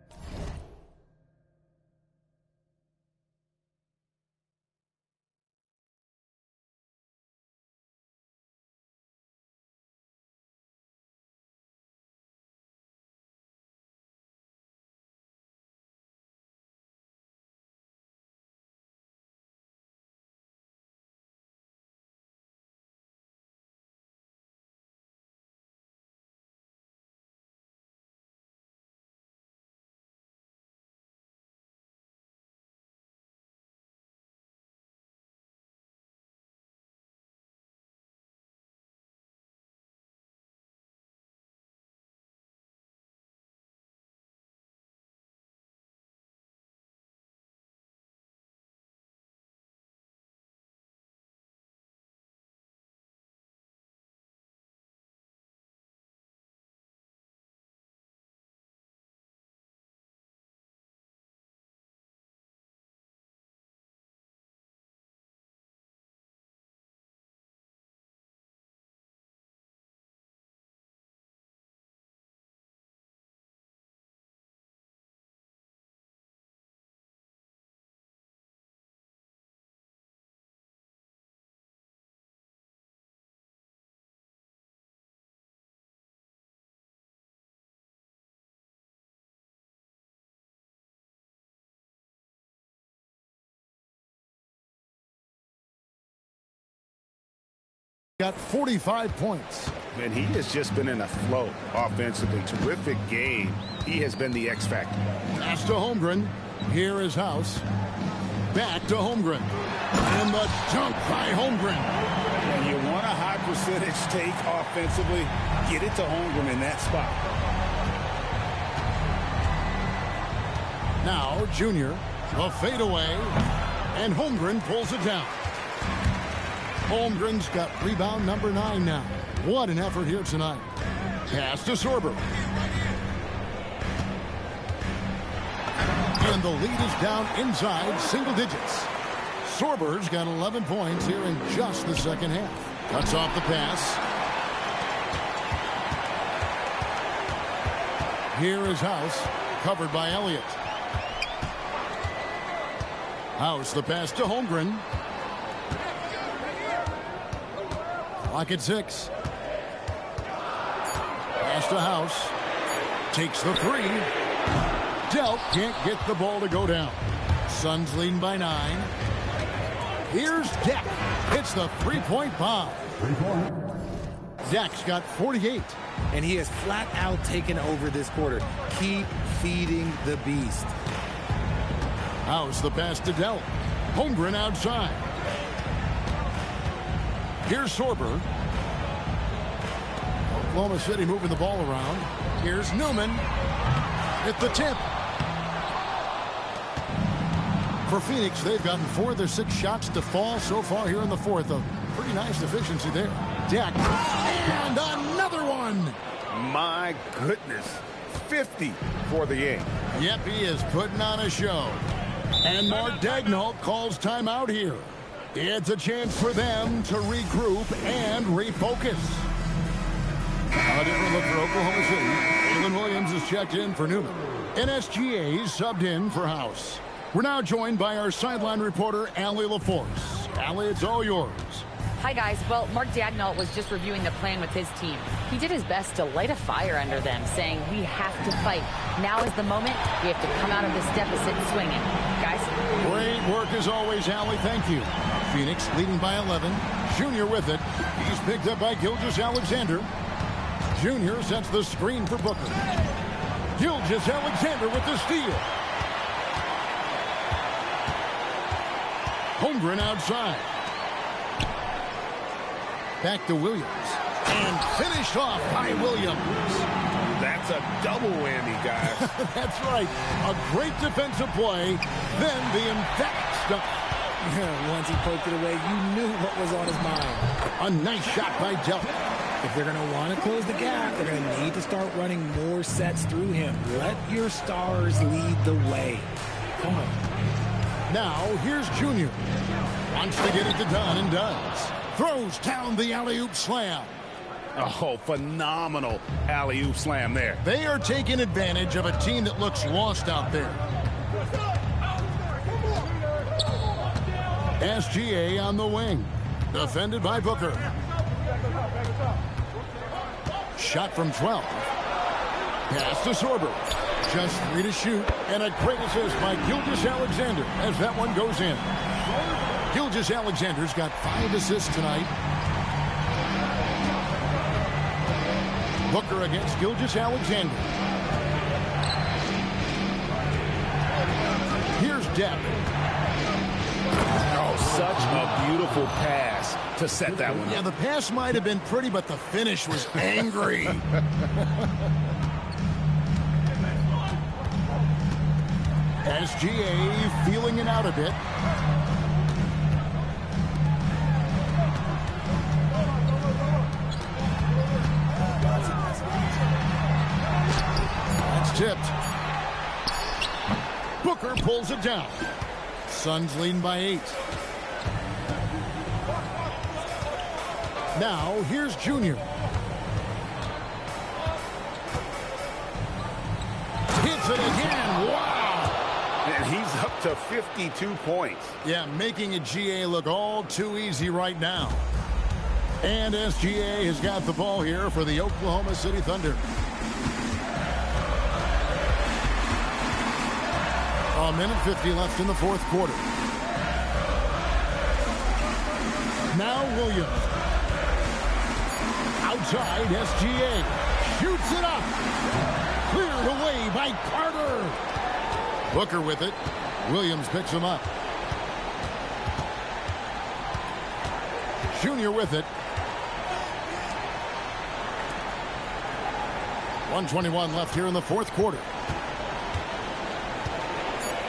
got 45 points. And he has just been in a flow offensively. Terrific game. He has been the X factor. Pass to Holmgren. Here is House. Back to Holmgren. And the dunk by Holmgren. When you want a high percentage take offensively, get it to Holmgren in that spot. Now Junior, a fadeaway, and Holmgren pulls it down. Holmgren's got rebound number 9 now. What an effort here tonight. Pass to Sorber. And the lead is down inside single digits. Sorber's got 11 points here in just the second half. Cuts off the pass. Here is House, covered by Elliott. House, the pass to Holmgren. Clock at 6. Pass to House. Takes the 3. Delp can't get the ball to go down. Suns leading by 9. Here's Deck. Hits the three-point bomb. Deck's got 48. And he has flat out taken over this quarter. Keep feeding the beast. House, the pass to Delp. Holmgren outside. Here's Sorber. Oklahoma City moving the ball around. Here's Newman at the tip. For Phoenix, they've gotten 4 of their 6 shots to fall so far here in the fourth. A pretty nice efficiency there. Deck. And another one. My goodness. 50 for the game. Yep, he is putting on a show. And Mark Daigneault calls timeout here. It's a chance for them to regroup and refocus. A different look for Oklahoma City. Jalen Williams is checked in for Newman. NSGA subbed in for House. We're now joined by our sideline reporter, Allie LaForce. Allie, it's all yours. Hi, guys. Well, Mark Daigneault was just reviewing the plan with his team. He did his best to light a fire under them, saying, we have to fight. Now is the moment. We have to come out of this deficit swinging. Guys? Great work as always, Allie. Thank you. Phoenix leading by 11. Junior with it. He's picked up by Gilgeous-Alexander. Junior sets the screen for Booker. Gilgeous-Alexander with the steal. Holmgren outside. Back to Williams. And finished off by Williams. That's a double whammy, guys. That's right. A great defensive play. Then the emphatic stuff. Yeah, once he poked it away, you knew what was on his mind. A nice shot by Delp. If they're going to want to close the gap, they're going to need to start running more sets through him. Let your stars lead the way. Come on. Now, here's Junior. Wants to get it to Dunn and does. Throws down the alley-oop slam. Oh, phenomenal alley-oop slam there. They are taking advantage of a team that looks lost out there. SGA on the wing. Defended by Booker. Shot from 12. Pass to Sorber. Just 3 to shoot. And a great assist by Gilgeous-Alexander as that one goes in. Gilgeous-Alexander's got 5 assists tonight. Booker against Gilgeous-Alexander. Here's Depp. Oh, such a beautiful pass to set that one up. Yeah, the pass might have been pretty, but the finish was angry. SGA feeling it out a bit. That's tipped. Booker pulls it down. Suns leading by 8. Now, here's Junior. Hits it again. Wow. And he's up to 52 points. Yeah, making a GA look all too easy right now. And SGA has got the ball here for the Oklahoma City Thunder. A minute 50 left in the fourth quarter. Now Williams. Outside, SGA shoots it up. Cleared away by Carter. Booker with it. Williams picks him up. Junior with it. 1:21 left here in the fourth quarter.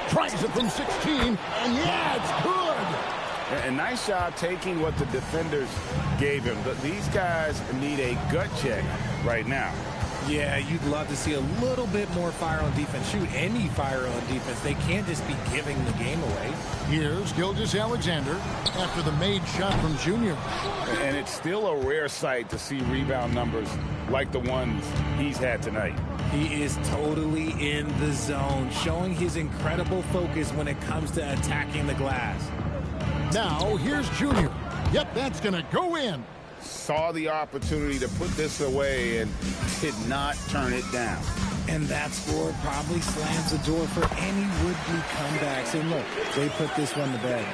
Tries it from 16, and yeah, it's good. And nice job taking what the defenders gave him. But these guys need a gut check right now. Yeah, you'd love to see a little bit more fire on defense. Shoot, any fire on defense. They can't just be giving the game away. Here's Gilgeous-Alexander after the made shot from Junior. And it's still a rare sight to see rebound numbers like the ones he's had tonight. He is totally in the zone, showing his incredible focus when it comes to attacking the glass. Now, here's Junior. Yep, that's going to go in. Saw the opportunity to put this away and did not turn it down. And that score probably slams the door for any would-be comebacks. And look, they put this one to bed.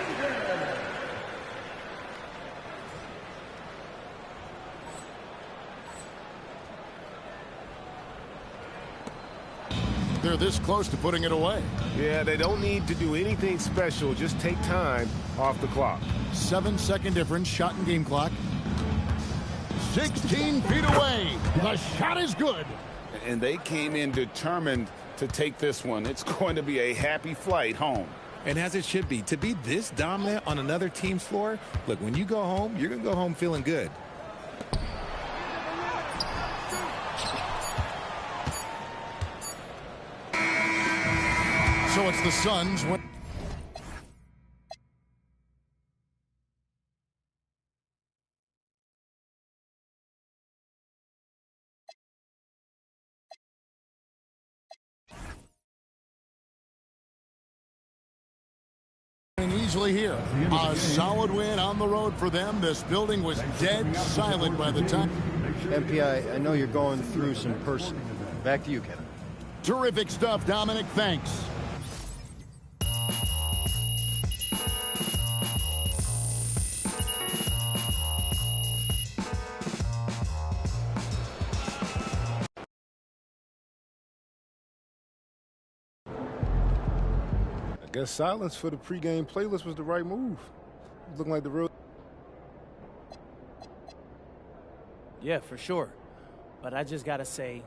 They're this close to putting it away. Yeah, they don't need to do anything special. Just take time off the clock. 7-second difference, shot and game clock. 16 feet away. The shot is good. And they came in determined to take this one. It's going to be a happy flight home. And as it should be. To be this dominant on another team's floor, look, when you go home, you're going to go home feeling good. So it's the Suns. Easily here. A solid win on the road for them. This building was dead silent by the time. MP, I know you're going through some personal. Back to you, Kevin. Terrific stuff, Dominic. Thanks. I guess silence for the pregame playlist was the right move. Looking like the real. Yeah, for sure. But I just got to say,